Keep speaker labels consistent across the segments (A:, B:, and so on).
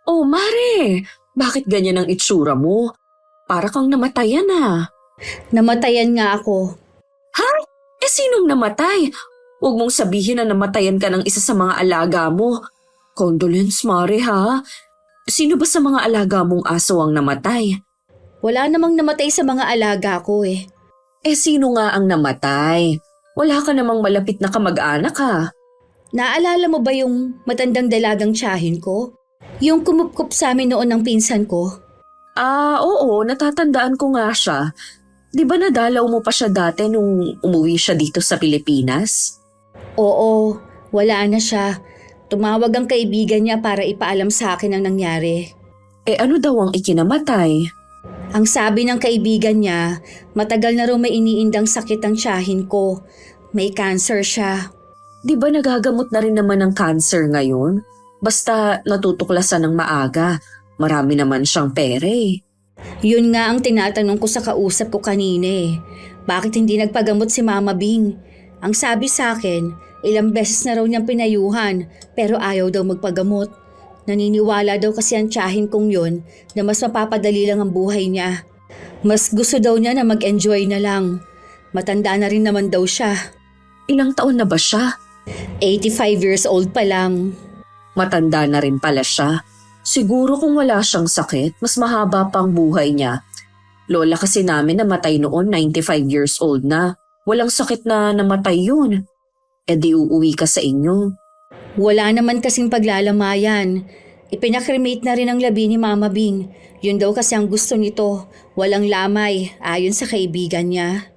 A: Oh, Mare! Bakit ganyan ang itsura mo? Para kang namatayan ah.
B: Namatayan nga ako.
A: Ha? Sinong namatay? Huwag mong sabihin na namatayan ka ng isa sa mga alaga mo. Condolence, Mare ha? Sino ba sa mga alaga mong aso ang namatay?
B: Wala namang namatay sa mga alaga ko eh.
A: Sino nga ang namatay? Wala ka namang malapit na kamag-anak ha?
B: Naalala mo ba yung matandang dalagang tiyahin ko? Yung kumupkup sa amin noon ng pinsan ko?
A: Oo, natatandaan ko nga siya. Di ba nadalaw mo pa siya dati nung umuwi siya dito sa Pilipinas?
B: Oo, wala na siya. Tumawag ang kaibigan niya para ipaalam sa akin ang nangyari.
A: Ano daw ang ikinamatay?
B: Ang sabi ng kaibigan niya, matagal na raw may iniindang sakit ang tiyahin ko. May cancer siya.
A: Di ba nagagamot na rin naman ng cancer ngayon? Basta natutuklasan ng maaga. Marami naman siyang pere.
B: Yun nga ang tinatanong ko sa kausap ko kanina eh. Bakit hindi nagpagamot si Mama Bing? Ang sabi sa akin, ilang beses na raw niyang pinayuhan pero ayaw daw magpagamot. Naniniwala daw kasi ang tiyahin kong yun na mas mapapadali lang ang buhay niya. Mas gusto daw niya na mag-enjoy na lang. Matanda na rin naman daw siya.
A: Ilang taon na ba siya?
B: 85 years old pa lang.
A: Matanda na rin pala siya. Siguro kung wala siyang sakit, mas mahaba pang buhay niya. Lola kasi namin namatay noon 95 years old na. Walang sakit na namatay yun. Di uuwi ka sa inyo.
B: Wala naman kasing paglalamayan. Ipinakremate na rin ang labi ni Mama Bing. Yun daw kasi ang gusto nito. Walang lamay, ayon sa kaibigan niya.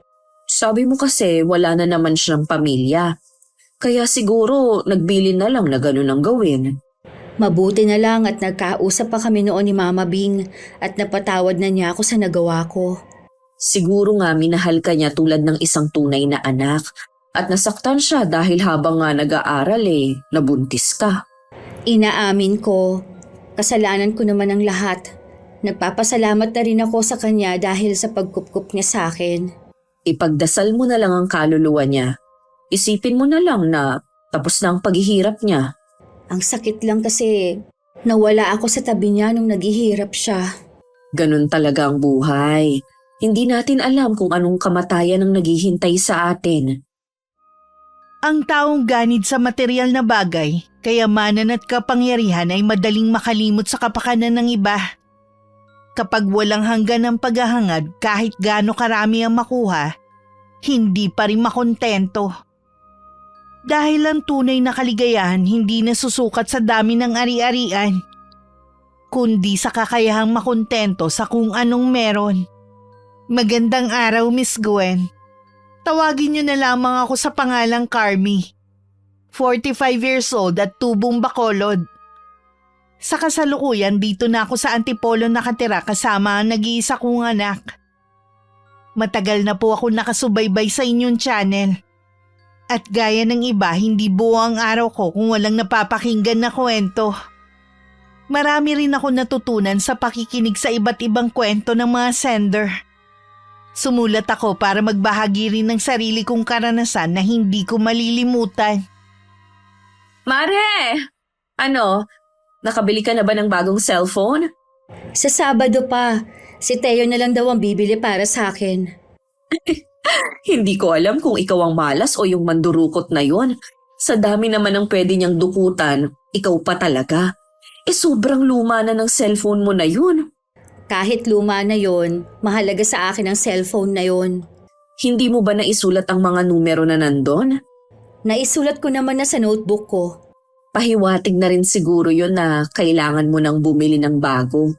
A: Sabi mo kasi wala na naman siyang pamilya. Kaya siguro nagbili na lang na ganun ang gawin.
B: Mabuti na lang at nagkausap pa kami noon ni Mama Bing at napatawad na niya ako sa nagawa ko.
A: Siguro nga minahal ka niya tulad ng isang tunay na anak. At nasaktan siya dahil habang nga nag-aaral nabuntis ka.
B: Inaamin ko. Kasalanan ko naman ang lahat. Nagpapasalamat na rin ako sa kanya dahil sa pagkupkup niya sa akin.
A: Ipagdasal mo na lang ang kaluluwa niya. Isipin mo na lang na tapos na ang paghihirap niya.
B: Ang sakit lang kasi nawala ako sa tabi niya nung naghihirap siya.
A: Ganun talaga ang buhay. Hindi natin alam kung anong kamatayan ang naghihintay sa atin.
C: Ang taong ganid sa material na bagay, kayamanan at kapangyarihan ay madaling makalimot sa kapakanan ng iba. Kapag walang hanggan ang paghahangad kahit gaano karami ang makuha, hindi pa rin makontento. Dahil ang tunay na kaligayahan hindi nasusukat sa dami ng ari-arian, kundi sa kakayahang makontento sa kung anong meron. Magandang araw, Miss Gwen. Tawagin niyo na lamang ako sa pangalang Carmi. 45 years old at tubong Bacolod. Sa kasalukuyan dito na ako sa Antipolo nakatira kasama ang nag-iisa kong anak. Matagal na po ako nakasubaybay sa inyong channel. At gaya ng iba, hindi buo ang araw ko kung walang napapakinggan na kwento. Marami rin ako natutunan sa pakikinig sa iba't ibang kwento ng mga sender. Sumulat ako para magbahagi rin ng sarili kong karanasan na hindi ko malilimutan.
A: Mare! Nakabili ka na ba ng bagong cellphone?
B: Sa Sabado pa, si Teo na lang daw ang bibili para sa akin.
A: Hindi ko alam kung ikaw ang malas o yung mandurukot na yon. Sa dami naman ang pwede niyang dukutan, ikaw pa talaga. Sobrang luma na ng cellphone mo na yun.
B: Kahit luma na yon, mahalaga sa akin ang cellphone na yon.
A: Hindi mo ba naisulat ang mga numero na nandun?
B: Naisulat ko naman na sa notebook ko.
A: Pahiwatig na rin siguro yun na kailangan mo nang bumili ng bago.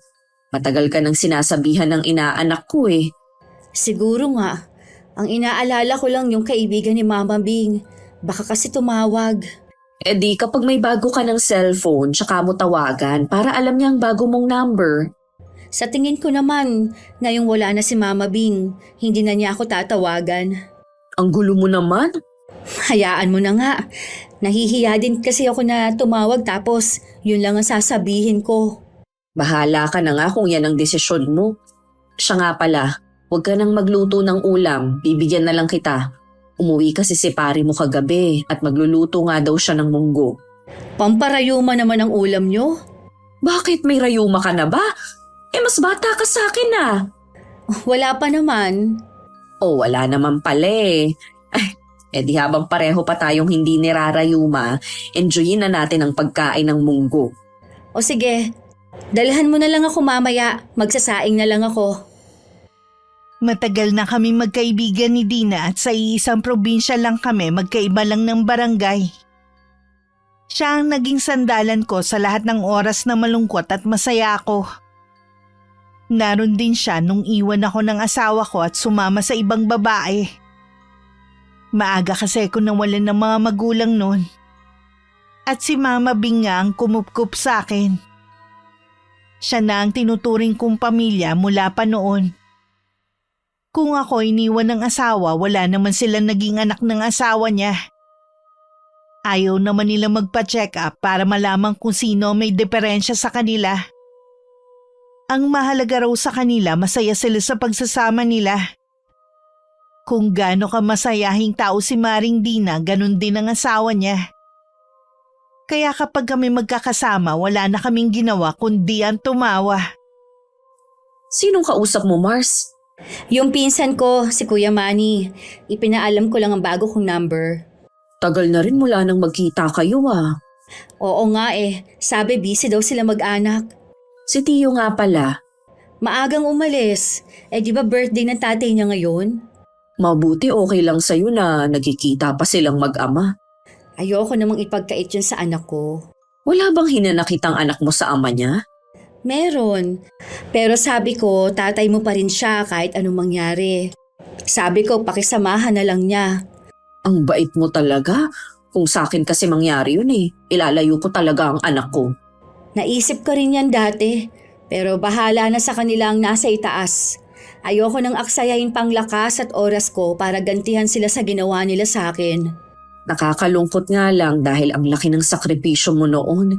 A: Matagal ka nang sinasabihan ng inaanak ko eh.
B: Siguro nga. Ang inaalala ko lang yung kaibigan ni Mama Bing. Baka kasi tumawag.
A: Di kapag may bago ka ng cellphone, tsaka mo tawagan para alam niya ang bago mong number.
B: Sa tingin ko naman, ngayong wala na si Mama Bing, hindi na niya ako tatawagan.
A: Ang gulo mo naman.
B: Hayaan mo na nga. Nahihiya din kasi ako na tumawag tapos yun lang ang sasabihin ko.
A: Bahala ka na nga kung yan ang desisyon mo. Siya nga pala, huwag ka nang magluto ng ulam, bibigyan na lang kita. Umuwi kasi si pare mo kagabi at magluluto nga daw siya ng munggo.
B: Pamparayuma naman ang ulam nyo?
A: Bakit may rayuma ka na ba? Mas bata ka sa akin ah.
B: Wala pa naman.
A: Wala naman pala eh. Di habang pareho pa tayong hindi nirarayuma, enjoyin na natin ang pagkain ng munggo.
B: O sige, dalhan mo na lang ako mamaya. Magsasaing na lang ako.
C: Matagal na kami magkaibigan ni Dina at sa iisang probinsya lang kami, magkaiba lang ng barangay. Siya ang naging sandalan ko sa lahat ng oras na malungkot at masaya ako. Naroon din siya nung iwan ako ng asawa ko at sumama sa ibang babae. Maaga kasi ako nawalan ng mga magulang noon. At si Mama Bing nga ang kumupkup sa akin. Siya na ang tinuturing kong pamilya mula pa noon. Kung ako iniwan ng asawa, wala naman sila naging anak ng asawa niya. Ayaw naman nila magpa-check up para malaman kung sino may diferensya sa kanila. Ang mahalaga raw sa kanila, masaya sila sa pagsasama nila. Kung gaano ka masayahing tao si Maring Dina, ganun din ang asawa niya. Kaya kapag kami magkakasama, wala na kaming ginawa kundi ang tumawa.
A: Sinong kausap mo, Mars?
B: Yung pinsan ko, si Kuya Manny. Ipinaalam ko lang ang bago kong number.
A: Tagal na rin mula nang magkita kayo ah.
B: Oo nga sabi busy daw sila mag-anak.
A: Si Tio nga pala.
B: Maagang umalis. Di ba birthday ng tatay niya ngayon?
A: Mabuti okay lang sa'yo na nagkikita pa silang mag-ama.
B: Ayoko namang ipagkait yun sa anak ko.
A: Wala bang hinanakit ang anak mo sa ama niya?
B: Meron. Pero sabi ko, tatay mo pa rin siya kahit anong mangyari. Sabi ko, pakisamahan na lang niya.
A: Ang bait mo talaga. Kung sa akin kasi mangyari yun ilalayo ko talaga ang anak ko.
B: Naisip ko rin yan dati. Pero bahala na sa kanilang nasa itaas. Ayoko nang aksayahin pang lakas at oras ko para gantihan sila sa ginawa nila sa akin.
A: Nakakalungkot nga lang dahil ang laki ng sakripisyo mo noon.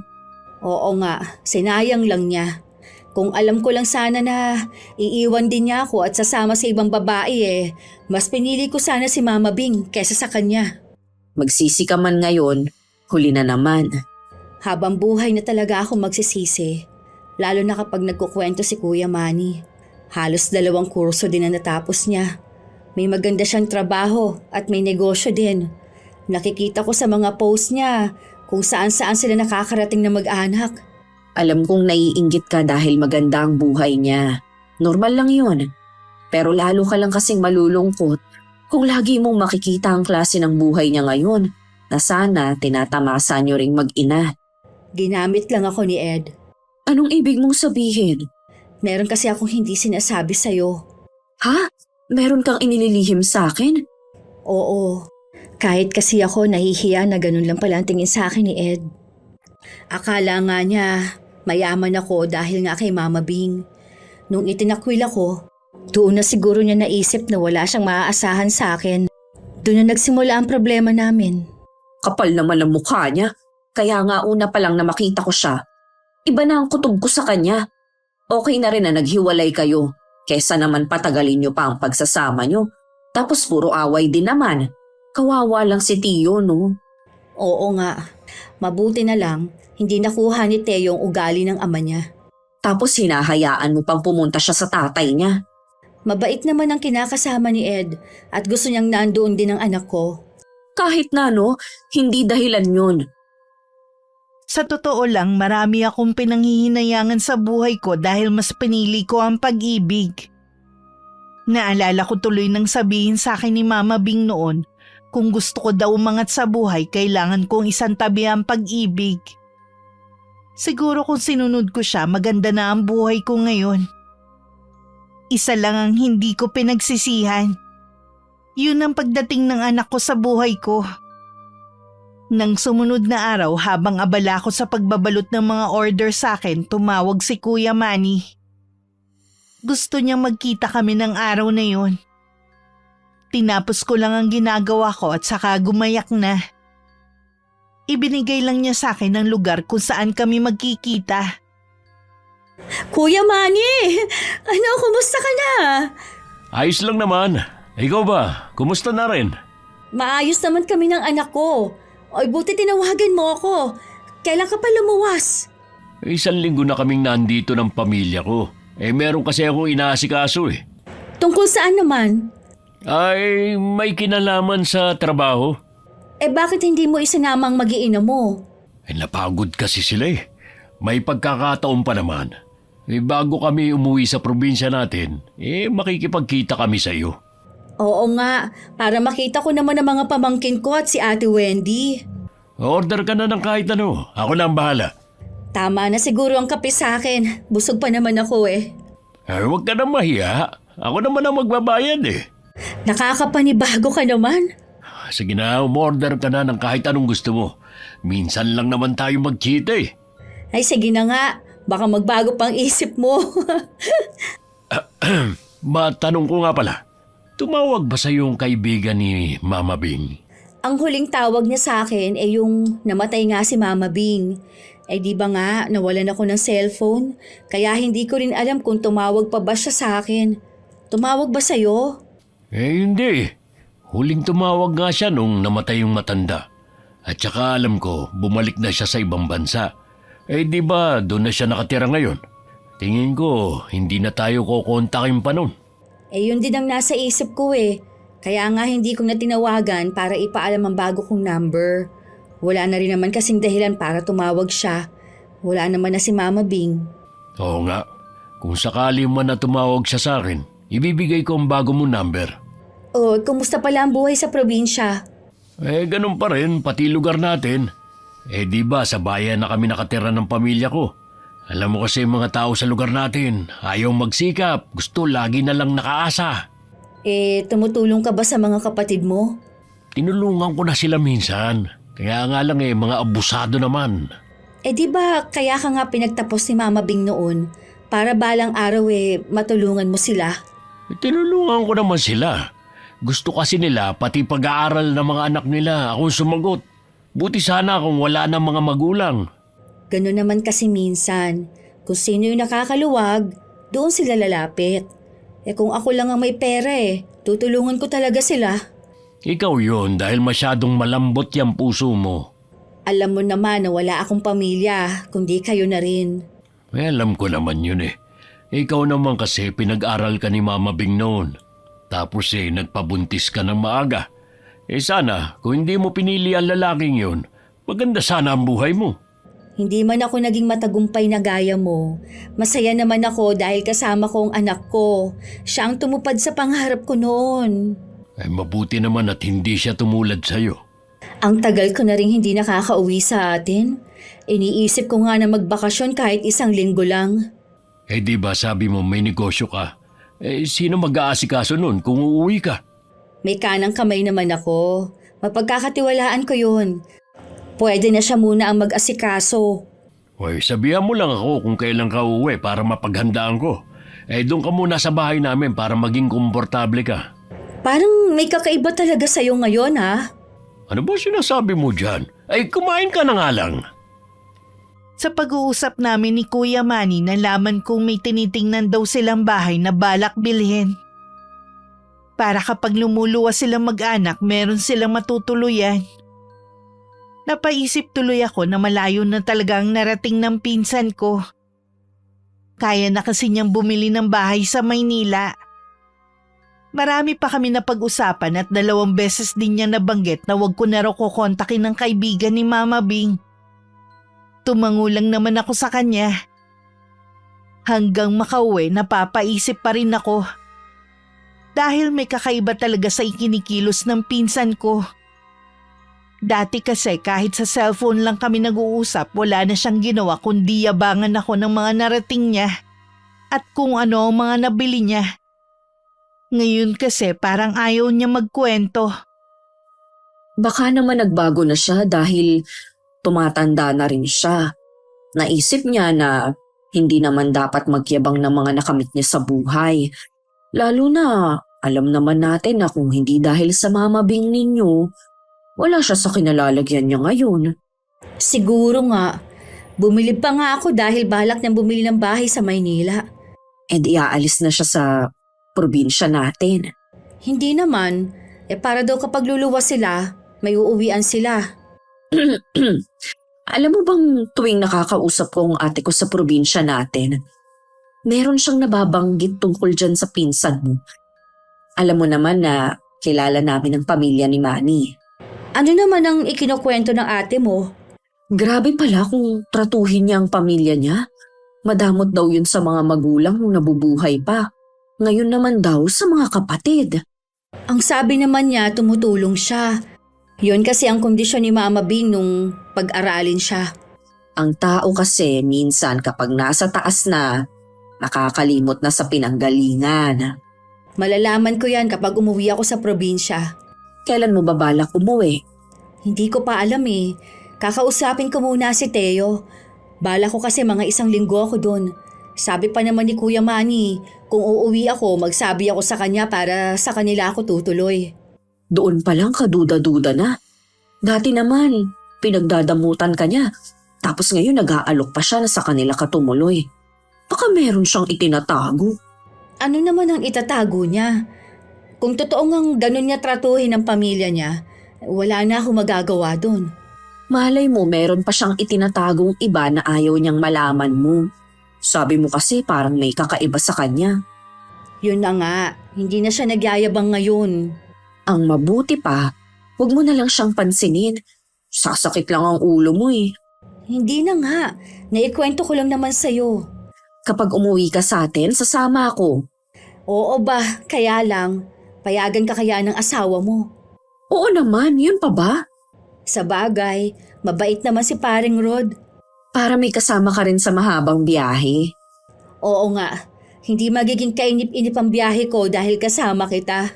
B: Oo nga, sinayang lang niya. Kung alam ko lang sana na iiwan din niya ako at sasama sa ibang babae mas pinili ko sana si Mama Bing kesa sa kanya.
A: Magsisi ka man ngayon, huli na naman.
B: Habang buhay na talaga ako magsisisi, lalo na kapag nagkukwento si Kuya Manny. Halos 2 kurso din na natapos niya. May maganda siyang trabaho at may negosyo din. Nakikita ko sa mga post niya kung saan-saan sila nakakarating na mag-anak.
A: Alam kong naiinggit ka dahil maganda ang buhay niya. Normal lang yun. Pero lalo ka lang kasing malulungkot kung lagi mong makikita ang klase ng buhay niya ngayon na sana tinatamasa niyo ring mag-ina.
B: Ginamit lang ako ni Ed.
A: Anong ibig mong sabihin?
B: Meron kasi akong hindi sinasabi sa'yo.
A: Ha? Meron kang inililihim sa akin?
B: Oo. Kahit kasi ako nahihiya na ganun lang pala ang tingin sa akin ni Ed. Akala nga niya mayaman ako dahil nga kay Mama Bing. Nung itinakwil ako, doon na siguro niya naisip na wala siyang maaasahan sa akin. Doon na nagsimula ang problema namin.
A: Kapal naman ang mukha niya. Kaya nga una pa lang na makita ko siya. Iba na ang kutob ko sa kanya. Okay na rin na naghiwalay kayo. Kesa naman patagalin niyo pa ang pagsasama niyo. Tapos puro away din naman. Kawawa lang si Tio, no?
B: Oo nga. Mabuti na lang, hindi nakuha ni Teo yung ugali ng ama niya.
A: Tapos hinahayaan mo pang pumunta siya sa tatay niya.
B: Mabait naman ang kinakasama ni Ed at gusto niyang nandoon din ang anak ko.
A: Kahit na no, hindi dahilan yun.
C: Sa totoo lang, marami akong pinanghihinayangan sa buhay ko dahil mas pinili ko ang pag-ibig. Naalala ko tuloy nang sabihin sa akin ni Mama Bing noon, kung gusto ko daw umangat sa buhay, kailangan kong isantabi ang pag-ibig. Siguro kung sinunod ko siya, maganda na ang buhay ko ngayon. Isa lang ang hindi ko pinagsisihan. Yun ang pagdating ng anak ko sa buhay ko. Nang sumunod na araw, habang abala ko sa pagbabalot ng mga order sa akin, tumawag si Kuya Manny. Gusto niyang magkita kami ng araw na yun. Tinapos ko lang ang ginagawa ko at saka gumayak na. Ibinigay lang niya sa akin ang lugar kung saan kami magkikita.
B: Kuya Manny! Ano, kumusta ka na?
D: Ayos lang naman. Ikaw ba? Kumusta na rin?
B: Maayos naman kami ng anak ko. Oy, buti tinawagan mo ako. Kailan ka pa lumuwas?
D: Isang linggo na kaming nandito ng pamilya ko. Meron kasi akong inaasikaso eh.
B: Tungkol saan naman?
D: Ay, may kinalaman sa trabaho.
B: Bakit hindi mo isinamang mag-iina mo?
D: Napagod kasi sila eh. May pagkakataon pa naman. Bago kami umuwi sa probinsya natin, makikipagkita kami sa iyo.
B: Oo nga, para makita ko naman ang mga pamangkin ko at si Ate Wendy.
D: Order ka na ng kahit ano. Ako na ang bahala.
B: Tama na siguro ang kape sa akin. Busog pa naman ako eh.
D: Huwag ka na mahiya. Ako naman ang magbabayad eh.
B: Nakakapanibago ka naman.
D: Sige na, umorder ka na ng kahit anong gusto mo. Minsan lang naman tayo magkita eh.
B: Ay sige na nga, baka magbago pang isip mo.
D: Matanong ko nga pala, tumawag ba sa yung kaibigan ni Mama Bing?
B: Ang huling tawag niya sa akin ay yung namatay nga si Mama Bing. Di ba nga, nawalan ako ng cellphone, kaya hindi ko rin alam kung tumawag pa ba siya sa akin. Tumawag ba sa'yo?
D: Hindi. Huling tumawag nga siya nung namatay yung matanda. At saka alam ko, bumalik na siya sa ibang bansa. Di ba doon na siya nakatira ngayon? Tingin ko, hindi na tayo kukontakin pa nun.
B: Yun din ang nasa isip ko eh. Kaya nga hindi ko na tinawagan para ipaalam ang bago kong number. Wala na rin naman kasing dahilan para tumawag siya. Wala naman na si Mama Bing.
D: Oo nga. Kung sakali man na tumawag siya sa akin, ibibigay ko ang bago mong number.
B: Kumusta pala ang buhay sa probinsya?
D: Ganun pa rin, pati lugar natin. Di ba sa bayan na kami nakatira ng pamilya ko? Alam mo kasi mga tao sa lugar natin, ayaw magsikap, gusto lagi na lang nakaasa.
B: Tumutulong ka ba sa mga kapatid mo?
D: Tinulungan ko na sila minsan, kaya nga lang mga abusado naman.
B: Di ba kaya ka nga pinagtapos ni Mama Bing noon para balang araw matulungan mo sila?
D: Tinulungan ko naman sila. Gusto kasi nila pati pag-aaral ng mga anak nila akong sumagot. Buti sana kung wala ng mga magulang.
B: Ganun naman kasi minsan. Kung sino yung nakakaluwag, doon sila lalapit. Kung ako lang ang may pera tutulungan ko talaga sila.
D: Ikaw yon dahil masyadong malambot yung puso mo.
B: Alam mo naman na wala akong pamilya, kundi kayo na rin.
D: Alam ko naman yun eh. Ikaw naman kasi pinag-aral ka ni Mama Bing noon. Tapos nagpabuntis ka ng maaga. Sana, kung hindi mo pinili ang lalaking yun, maganda sana ang buhay mo.
B: Hindi man ako naging matagumpay na gaya mo. Masaya naman ako dahil kasama ko ang anak ko. Siya ang tumupad sa pangarap ko noon.
D: Mabuti naman at hindi siya tumulad sa'yo.
B: Ang tagal ko na rin hindi nakakauwi sa atin. Iniisip ko nga na magbakasyon kahit 1 linggo lang.
D: Di ba sabi mo may negosyo ka? Sino mag-aasikaso nun kung uuwi ka?
B: May kanang kamay naman ako. Mapagkakatiwalaan ko yun. Pwede na siya muna ang mag-asikaso.
D: Sabihan mo lang ako kung kailan ka uuwi para mapaghandaan ko. Doon ka muna sa bahay namin para maging komportable ka.
B: Parang may kakaiba talaga sa'yo ngayon ha?
D: Ano ba sinasabi mo dyan? Kumain ka na nga lang.
C: Sa pag-uusap namin ni Kuya Manny, nalaman kong may tinitingnan daw silang bahay na balak bilhin. Para kapag lumuluwas silang mag-anak, meron silang matutuluyan. Napaisip tuloy ako na malayo na talagang narating ng pinsan ko. Kaya na kasi niyang bumili ng bahay sa Maynila. Marami pa kami napag-usapan at 2 beses din niya nabanggit na wag ko na raw kukontakin ng kaibigan ni Mama Bing. Tumangulang naman ako sa kanya. Hanggang makauwi, napapaisip pa rin ako. Dahil may kakaiba talaga sa ikinikilos ng pinsan ko. Dati kasi kahit sa cellphone lang kami nag-uusap, wala na siyang ginawa kundi yabangan ako ng mga narating niya at kung ano ang mga nabili niya. Ngayon kasi parang ayaw niya magkwento.
A: Baka naman nagbago na siya dahil tumatanda na rin siya. Naisip niya na hindi naman dapat magyabang ng mga nakamit niya sa buhay. Lalo na alam naman natin na kung hindi dahil sa Mama Bing ninyo, wala siya sa kinalalagyan niya ngayon.
B: Siguro nga. Bumili pa nga ako dahil balak niyang bumili ng bahay sa Maynila.
A: Aalis na siya sa probinsya natin.
B: Hindi naman. Para daw kapag luluwas sila, may uuwian sila.
A: Alam mo bang tuwing nakakausap ko ang ate ko sa probinsya natin, meron siyang nababanggit tungkol dyan sa pinsan mo. Alam mo naman na kilala namin ang pamilya ni Manny.
B: Ano naman ang ikinukwento ng ate mo?
A: Grabe pala kung tratuhin niya ang pamilya niya. Madamot daw yun sa mga magulang nung nabubuhay pa. Ngayon naman daw sa mga kapatid.
B: Ang sabi naman niya, tumutulong siya. Yun kasi ang kondisyon ni Mama Bing nung pag-aralin siya.
A: Ang tao kasi minsan kapag nasa taas na, nakakalimot na sa pinanggalingan.
B: Malalaman ko yan kapag umuwi ako sa probinsya.
A: Kailan mo ba balak umuwi?
B: Hindi ko pa alam eh. Kakausapin ko muna si Teo. Bala ko kasi mga 1 linggo ako dun. Sabi pa naman ni Kuya Manny, kung uuwi ako, magsabi ako sa kanya para sa kanila ako tutuloy.
A: Doon pa lang kaduda-duda na. Dati naman, pinagdadamutan ka niya. Tapos ngayon nag-aalok pa siya na sa kanila ka tumuloy. Baka meron siyang itinatago.
B: Ano naman ang itatago niya? Kung totoo ngang ganun niya tratuhin ang pamilya niya, wala na akong magagawa dun.
A: Malay mo meron pa siyang itinatagong iba na ayaw niyang malaman mo. Sabi mo kasi parang may kakaiba sa kanya.
B: Yun na nga, hindi na siya nagyayabang ngayon.
A: Ang mabuti pa, huwag mo na lang siyang pansinin. Sasakit lang ang ulo mo eh.
B: Hindi na nga, naikwento ko lang naman sa'yo.
A: Kapag umuwi ka sa atin, sasama ako.
B: Oo ba, kaya lang, payagan ka kaya ng asawa mo.
A: Oo naman, yun pa ba?
B: Sa bagay, mabait naman si paring Rod.
A: Para may kasama ka rin sa mahabang biyahe.
B: Oo nga, hindi magiging kainip-inip ang biyahe ko dahil kasama kita.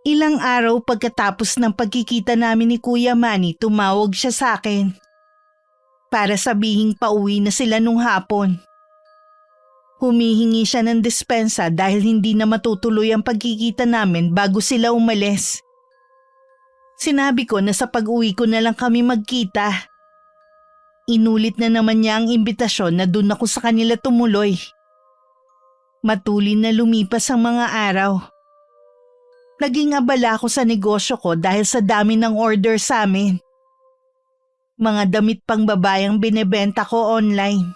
C: Ilang araw pagkatapos ng pagkikita namin ni Kuya Manny, tumawag siya sa akin. Para sabihing pauwi na sila nung hapon. Humihingi siya ng dispensa dahil hindi na matutuloy ang pagkikita namin bago sila umalis. Sinabi ko na sa pag-uwi ko na lang kami magkita. Inulit na naman niya ang imbitasyon na doon ako sa kanila tumuloy. Matulin na lumipas ang mga araw. Naging abala ako sa negosyo ko dahil sa dami ng order sa amin. Mga damit pang babayang binebenta ko online.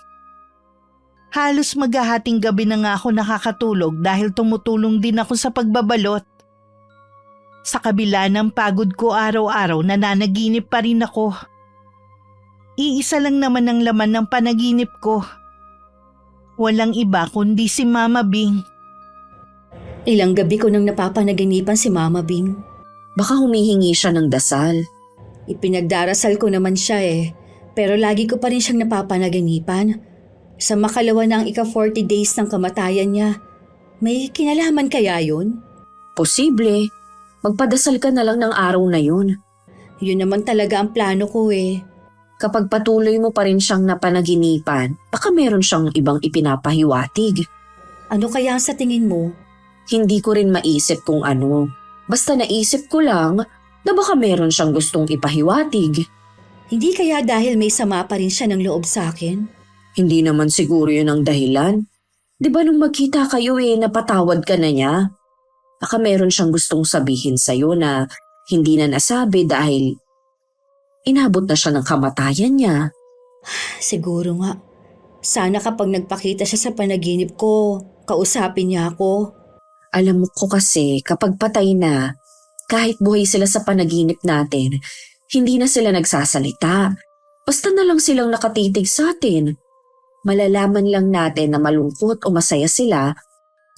C: Halos maghahating gabi na nga ako nakakatulog dahil tumutulong din ako sa pagbabalot. Sa kabila ng pagod ko araw-araw, nananaginip pa rin ako. Iisa lang naman ang laman ng panaginip ko. Walang iba kundi si Mama Bing.
B: Ilang gabi ko nang napapanaginipan si Mama Bing.
A: Baka humihingi siya ng dasal.
B: Ipinagdarasal ko naman siya eh, pero lagi ko pa rin siyang napapanaginipan. Sa makalawa na ang ika-40 days ng kamatayan niya, may kinalaman kaya yun?
A: Posible. Magpadasal ka na lang ng araw na yun.
B: Yun naman talaga ang plano ko eh.
A: Kapag patuloy mo pa rin siyang napanaginipan, baka meron siyang ibang ipinapahiwatig.
B: Ano kaya sa tingin mo?
A: Hindi ko rin maisip kung ano. Basta naisip ko lang na baka meron siyang gustong ipahiwatig.
B: Hindi kaya dahil may sama pa rin siya ng loob sa akin?
A: Hindi naman siguro yun ang dahilan. Di ba nung magkita kayo napatawad ka na niya? Baka meron siyang gustong sabihin sa'yo na hindi na nasabi dahil inabot na siya ng kamatayan niya.
B: Siguro nga. Sana kapag nagpakita siya sa panaginip ko, kausapin niya ako.
A: Alam mo ko kasi kapag patay na, kahit buhay sila sa panaginip natin, hindi na sila nagsasalita. Basta na lang silang nakatitig sa atin. Malalaman lang natin na malungkot o masaya sila,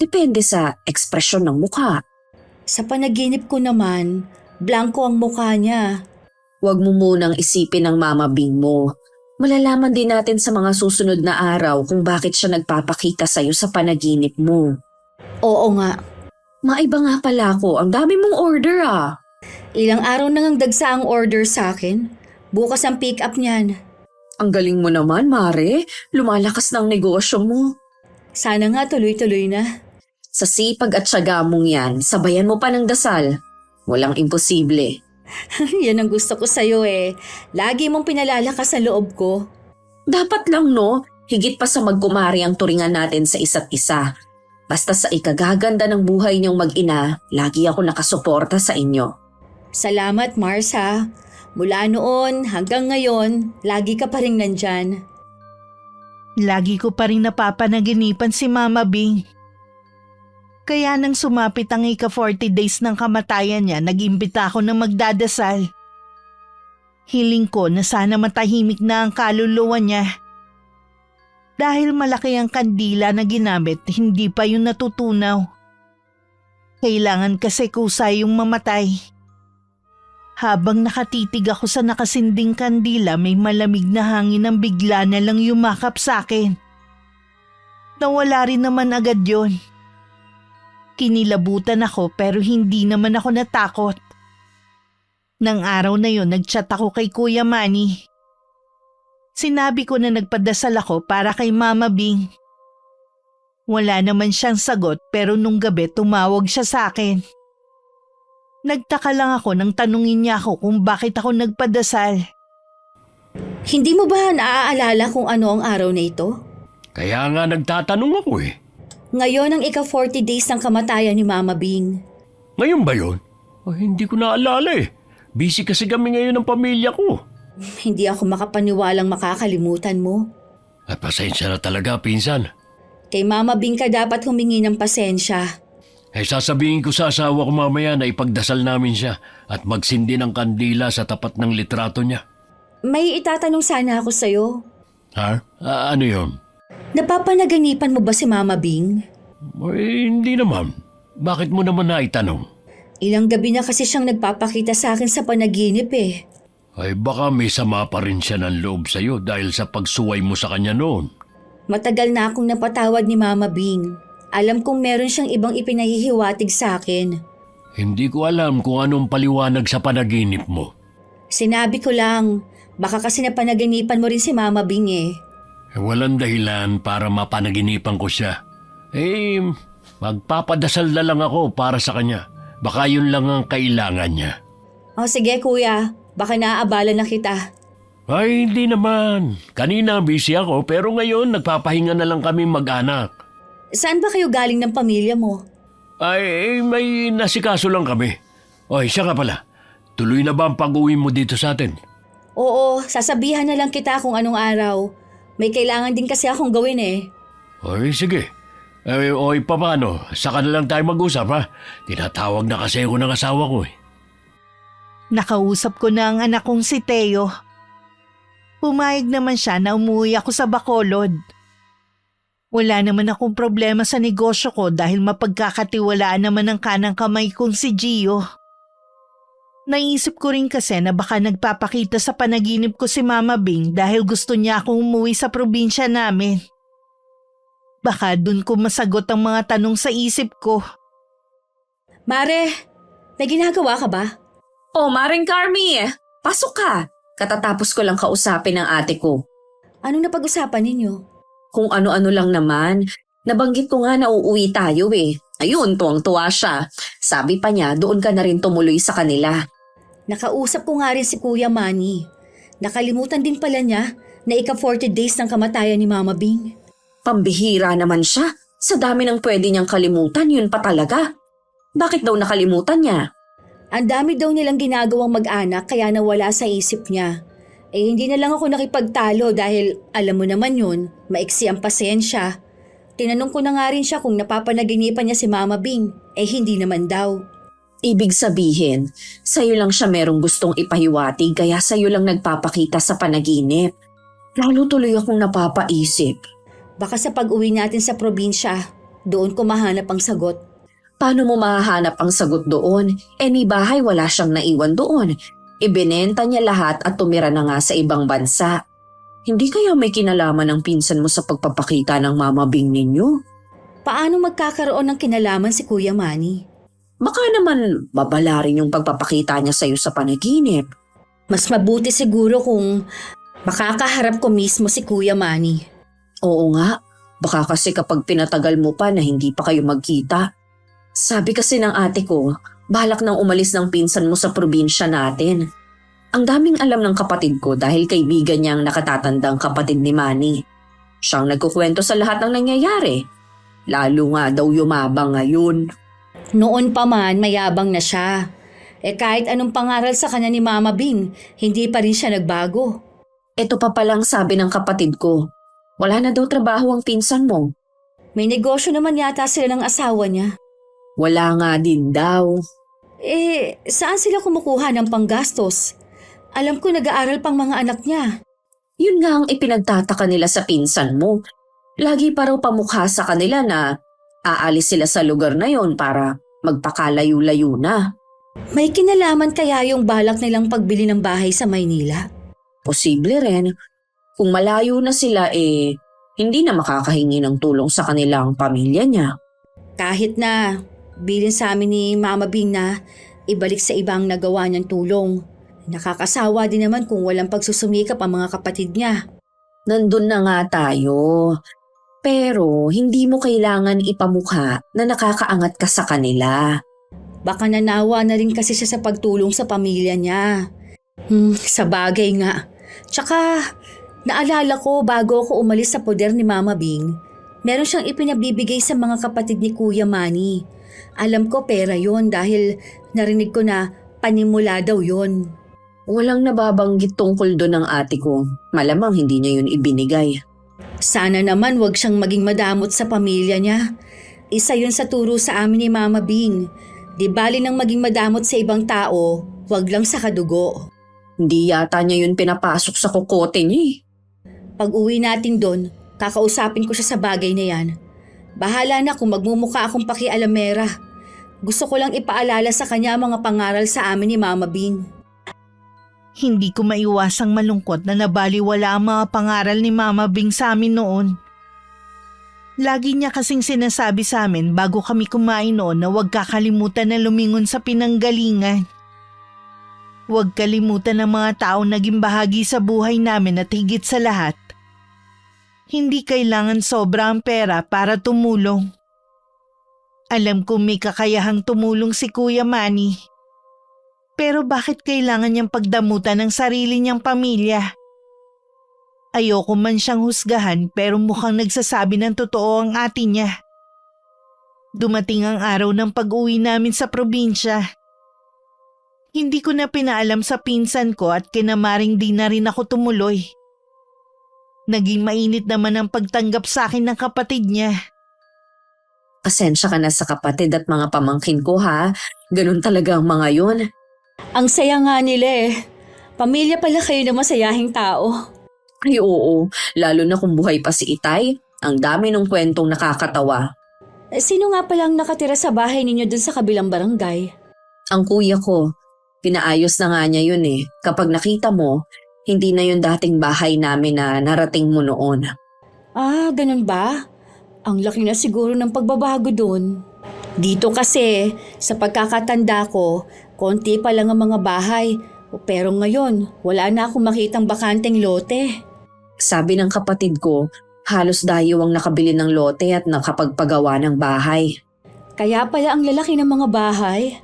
A: depende sa ekspresyon ng mukha.
B: Sa panaginip ko naman, blanko ang mukha niya.
A: Huwag mo munang isipin ang Mama Bing mo. Malalaman din natin sa mga susunod na araw kung bakit siya nagpapakita sa'yo sa panaginip mo.
B: Oo nga.
A: Maiba nga pala ako, ang dami mong order ah.
B: Ilang araw na ngang dagsa ang order sa akin. Bukas ang pick up niyan.
A: Ang galing mo naman, Mare. Lumalakas ng negosyo mo.
B: Sana nga tuloy-tuloy na.
A: Sa sipag at syaga mong yan, sabayan mo pa ng dasal. Walang imposible.
B: Yan ang gusto ko sa'yo eh. Lagi mong pinalalakas ang loob ko.
A: Dapat lang no, higit pa sa magkumari ang turingan natin sa isa't isa. Basta sa ikagaganda ng buhay niyong mag-ina, lagi ako nakasuporta sa inyo.
B: Salamat, Mars ha. Mula noon hanggang ngayon, lagi ka pa rin nandyan.
C: Lagi ko pa rin napapanaginipan si Mama Bing. Kaya nang sumapit ang ika-40 days ng kamatayan niya, nag-imbita ako na magdadasal. Hiling ko na sana matahimik na ang kaluluwa niya. Dahil malaki ang kandila na ginamit, hindi pa yun natutunaw. Kailangan kasi kusay yung mamatay. Habang nakatitig ako sa nakasinding kandila, may malamig na hangin ang bigla na lang yumakap sa akin. Nawala rin naman agad yon. Kinilabutan ako pero hindi naman ako natakot. Nang araw na yon, nagchat ako kay Kuya Manny. Sinabi ko na nagpadasal ako para kay Mama Bing. Wala naman siyang sagot pero nung gabi tumawag siya sa akin. Nagtaka lang ako nang tanungin niya ako kung bakit ako nagpadasal.
B: Hindi mo ba naaalala kung ano ang araw na ito?
D: Kaya nga nagtatanong ako eh.
B: Ngayon ang ika-40 days ng kamatayan ni Mama Bing.
D: Ngayon ba yun? Hindi ko naalala eh. Busy kasi kami ngayon ng pamilya ko.
B: Hindi ako makapaniwalang makakalimutan mo.
D: At pasensya na talaga, pinsan.
B: Kay Mama Bing ka dapat humingi ng pasensya.
D: Sasabihin ko sa asawa ko mamaya na ipagdasal namin siya at magsindi ng kandila sa tapat ng litrato niya.
B: May itatanong sana ako sa'yo.
D: Ha? Ano yun?
B: Napapanaganipan mo ba si Mama Bing?
D: Hindi naman. Bakit mo naman naitanong?
B: Ilang gabi na kasi siyang nagpapakita sa akin sa panaginip eh.
D: Baka may sama pa rin siya ng loob sa'yo dahil sa pagsuway mo sa kanya noon.
B: Matagal na akong napatawad ni Mama Bing. Alam kong meron siyang ibang ipinahihiwatig sa akin.
D: Hindi ko alam kung anong paliwanag sa panaginip mo.
B: Sinabi ko lang, baka kasi napanaginipan mo rin si Mama Bing eh.
D: Walang dahilan para mapanaginipan ko siya. Magpapadasal na lang ako para sa kanya. Baka yun lang ang kailangan niya.
B: O sige kuya, baka naaabala na kita.
D: Hindi naman. Kanina busy ako pero ngayon nagpapahinga na lang kami mag-anak.
B: Saan ba kayo galing ng pamilya mo?
D: May nasikaso lang kami. Siya nga pala. Tuloy na ba ang pag-uwi mo dito sa atin?
B: Oo, sasabihan na lang kita kung anong araw. May kailangan din kasi akong gawin eh.
D: Sige. Paano? Saka na lang tayo mag-usap ha? Tinatawag na kasi ako ng asawa ko eh.
C: Nakausap ko na ang anak kong si Teo. Pumayag naman siya na umuwi ako sa Bacolod. Wala naman akong problema sa negosyo ko dahil mapagkakatiwalaan naman ang kanang kamay kong si Gio. Naisip ko rin kasi na baka nagpapakita sa panaginip ko si Mama Bing dahil gusto niya akong umuwi sa probinsya namin. Baka dun ko masagot ang mga tanong sa isip ko.
B: Mare, may ginagawa ka ba?
A: Maring Carmi, pasok ka. Katatapos ko lang kausapin ang ate ko.
B: Anong napag-usapan ninyo?
A: Kung ano-ano lang naman. Nabanggit ko nga na uuwi tayo eh. Ayun, tuwang-tuwa siya. Sabi pa niya, doon ka na rin tumuloy sa kanila.
B: Nakausap ko nga rin si Kuya Manny. Nakalimutan din pala niya na ika-40 days ng kamatayan ni Mama Bing.
A: Pambihira naman siya. Sa dami ng pwede niyang kalimutan, yun pa talaga. Bakit daw nakalimutan niya?
B: Ang dami daw nilang ginagawang mag-anak kaya nawala sa isip niya. Hindi na lang ako nakipagtalo dahil alam mo naman yun, maiksi ang pasensya. Tinanong ko na nga rin siya kung napapanaginipan niya si Mama Bing. Hindi naman daw.
A: Ibig sabihin, sa'yo lang siya merong gustong ipahiwatig kaya sa'yo lang nagpapakita sa panaginip. Lalo tuloy akong napapaisip.
B: Baka sa pag-uwi natin sa probinsya, doon ko mahanap ang sagot.
A: Paano mo mahahanap ang sagot doon? Ni bahay wala siyang naiwan doon. Ibinenta niya lahat at tumira na nga sa ibang bansa. Hindi kaya may kinalaman ng pinsan mo sa pagpapakita ng Mama Bing ninyo?
B: Paano magkakaroon ng kinalaman si Kuya Manny?
A: Baka naman babala rin yung pagpapakita niya sa'yo sa panaginip.
B: Mas mabuti siguro kung makakaharap ko mismo si Kuya Manny.
A: Oo nga, baka kasi kapag pinatagal mo pa na hindi pa kayo magkita. Sabi kasi ng ate ko, balak nang umalis ng pinsan mo sa probinsya natin. Ang daming alam ng kapatid ko dahil kaibigan niya ang nakatatandang kapatid ni Manny. Siyang nagkukwento sa lahat ng nangyayari. Lalo nga daw yumabang ngayon.
B: Noon pa man mayabang na siya. Kahit anong pangaral sa kanya ni Mama Bing, hindi pa rin siya nagbago.
A: Ito pa palang sabi ng kapatid ko. Wala na daw trabaho ang pinsan mo.
B: May negosyo naman yata sila ng asawa niya.
A: Wala nga din daw.
B: Saan sila kumukuha ng panggastos? Alam ko nag-aaral pang mga anak niya.
A: Yun nga ang ipinagtataka nila sa pinsan mo. Lagi pa raw pamukha sa kanila na aalis sila sa lugar na yon para magpakalayo-layo na.
B: May kinalaman kaya yung balak nilang pagbili ng bahay sa Maynila?
A: Posible rin. Kung malayo na sila hindi na makakahingi ng tulong sa kanilang pamilya niya.
B: Kahit na bilin sa amin ni Mama Bing na ibalik sa ibang nagawa niyang tulong. Nakakasawa din naman kung walang pagsusumikap ang mga kapatid niya.
A: Nandun na nga tayo. Pero hindi mo kailangan ipamukha na nakakaangat ka sa kanila.
B: Baka nanawa na rin kasi siya sa pagtulong sa pamilya niya. Sa bagay nga. Tsaka, naalala ko bago ako umalis sa poder ni Mama Bing, meron siyang ipinabibigay sa mga kapatid ni Kuya Manny. Alam ko pera yon dahil narinig ko na panimula daw yon.
A: Walang nababanggit tungkol doon ng ate ko. Malamang hindi niya yun ibinigay.
B: Sana naman wag siyang maging madamot sa pamilya niya. Isa yun sa turo sa amin ni Mama Bing. Di bali nang maging madamot sa ibang tao, wag lang sa kadugo.
A: Hindi yata niya yun pinapasok sa kokote niya.
B: Pag uwi natin doon, kakausapin ko siya sa bagay na yan. Bahala na kung magmumukha akong pakialamera. Gusto ko lang ipaalala sa kanya ang mga pangaral sa amin ni Mama Bing.
C: Hindi ko maiwasang malungkot na nabaliwala ang mga pangaral ni Mama Bing sa amin noon. Lagi niya kasing sinasabi sa amin bago kami kumain noon na huwag kakalimutan na lumingon sa pinanggalingan. Huwag kalimutan ng mga taong naging bahagi sa buhay namin at higit sa lahat. Hindi kailangan sobra ang pera para tumulong. Alam kong may kakayahang tumulong si Kuya Manny. Pero bakit kailangan niyang pagdamutan ng sarili niyang pamilya? Ayoko man siyang husgahan pero mukhang nagsasabi ng totoo ang ate niya. Dumating ang araw ng pag-uwi namin sa probinsya. Hindi ko na pinaalam sa pinsan ko at kinamaring di na rin ako tumuloy. Naging mainit naman ang pagtanggap sa akin ng kapatid niya.
A: Pasensya ka na sa kapatid at mga pamangkin ko ha. Ganun talaga ang mga yun.
B: Ang saya nga nila Pamilya pala kayo na masayahing tao.
A: Ay oo, lalo na kung buhay pa si Itay. Ang dami ng kwentong nakakatawa.
B: Sino nga palang nakatira sa bahay ninyo dun sa kabilang barangay?
A: Ang kuya ko, pinaayos na nga niya yun Kapag nakita mo, hindi na yung dating bahay namin na narating mo noon.
B: Ah, ganun ba? Ang laki na siguro ng pagbabago dun. Dito kasi, sa pagkakatanda ko, konti pa lang ang mga bahay. Pero ngayon, wala na akong makitang bakanteng lote.
A: Sabi ng kapatid ko, halos dayo ang nakabili ng lote at nakapagpagawa ng bahay.
B: Kaya pala ang lalaki ng mga bahay.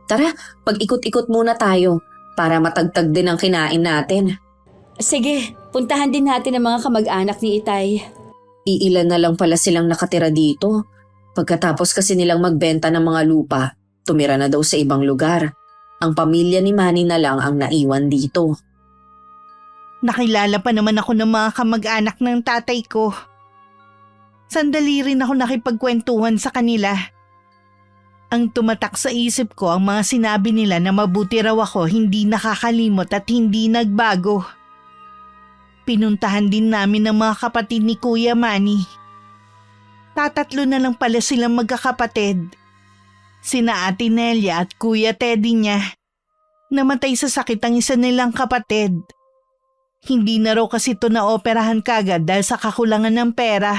A: Tara, pag-ikot-ikot muna tayo para matagtag din ang kinain natin.
B: Sige, puntahan din natin ang mga kamag-anak ni Itay.
A: Iilan na lang pala silang nakatira dito. Pagkatapos kasi nilang magbenta ng mga lupa, tumira na daw sa ibang lugar. Ang pamilya ni Manny na lang ang naiwan dito.
C: Nakilala pa naman ako ng mga kamag-anak ng tatay ko. Sandali rin ako nakipagkwentuhan sa kanila. Ang tumatak sa isip ko ang mga sinabi nila na mabuti raw ako hindi nakakalimot at hindi nagbago. Pinuntahan din namin ng mga kapatid ni Kuya Manny. Tatatlo na lang pala silang magkakapatid. Sina Ate Nelia at Kuya Teddy niya. Namatay sa sakit ang isa nilang kapatid. Hindi na raw kasi ito naoperahan kagad dahil sa kakulangan ng pera.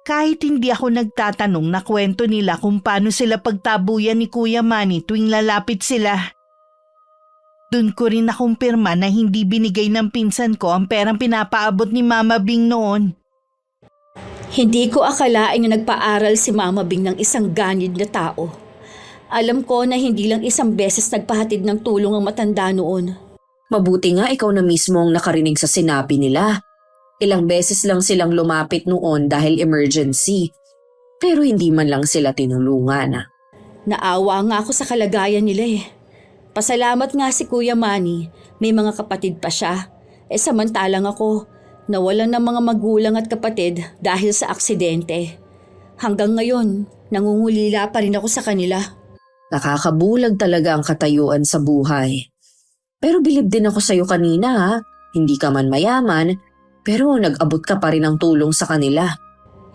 C: Kahit hindi ako nagtatanong na kwento nila kung paano sila pagtabuyan ni Kuya Manny tuwing lalapit sila. Doon ko rin nakumpirma na hindi binigay ng pinsan ko ang perang pinapaabot ni Mama Bing noon.
B: Hindi ko akalain na nagpaaral si Mama Bing ng isang ganid na tao. Alam ko na hindi lang isang beses nagpahatid ng tulong ang matanda noon.
A: Mabuti nga ikaw na mismo ang nakarinig sa sinabi nila. Ilang beses lang silang lumapit noon dahil emergency. Pero hindi man lang sila tinulungan.
B: Naawa nga ako sa kalagayan nila eh. Pasalamat nga si Kuya Manny, may mga kapatid pa siya. Samantalang ako, nawalan ng mga magulang at kapatid dahil sa aksidente. Hanggang ngayon, nangungulila pa rin ako sa kanila.
A: Nakakabulag talaga ang katayuan sa buhay. Pero bilib din ako sa'yo kanina ha. Hindi ka man mayaman, pero nag-abot ka pa rin ng tulong sa kanila.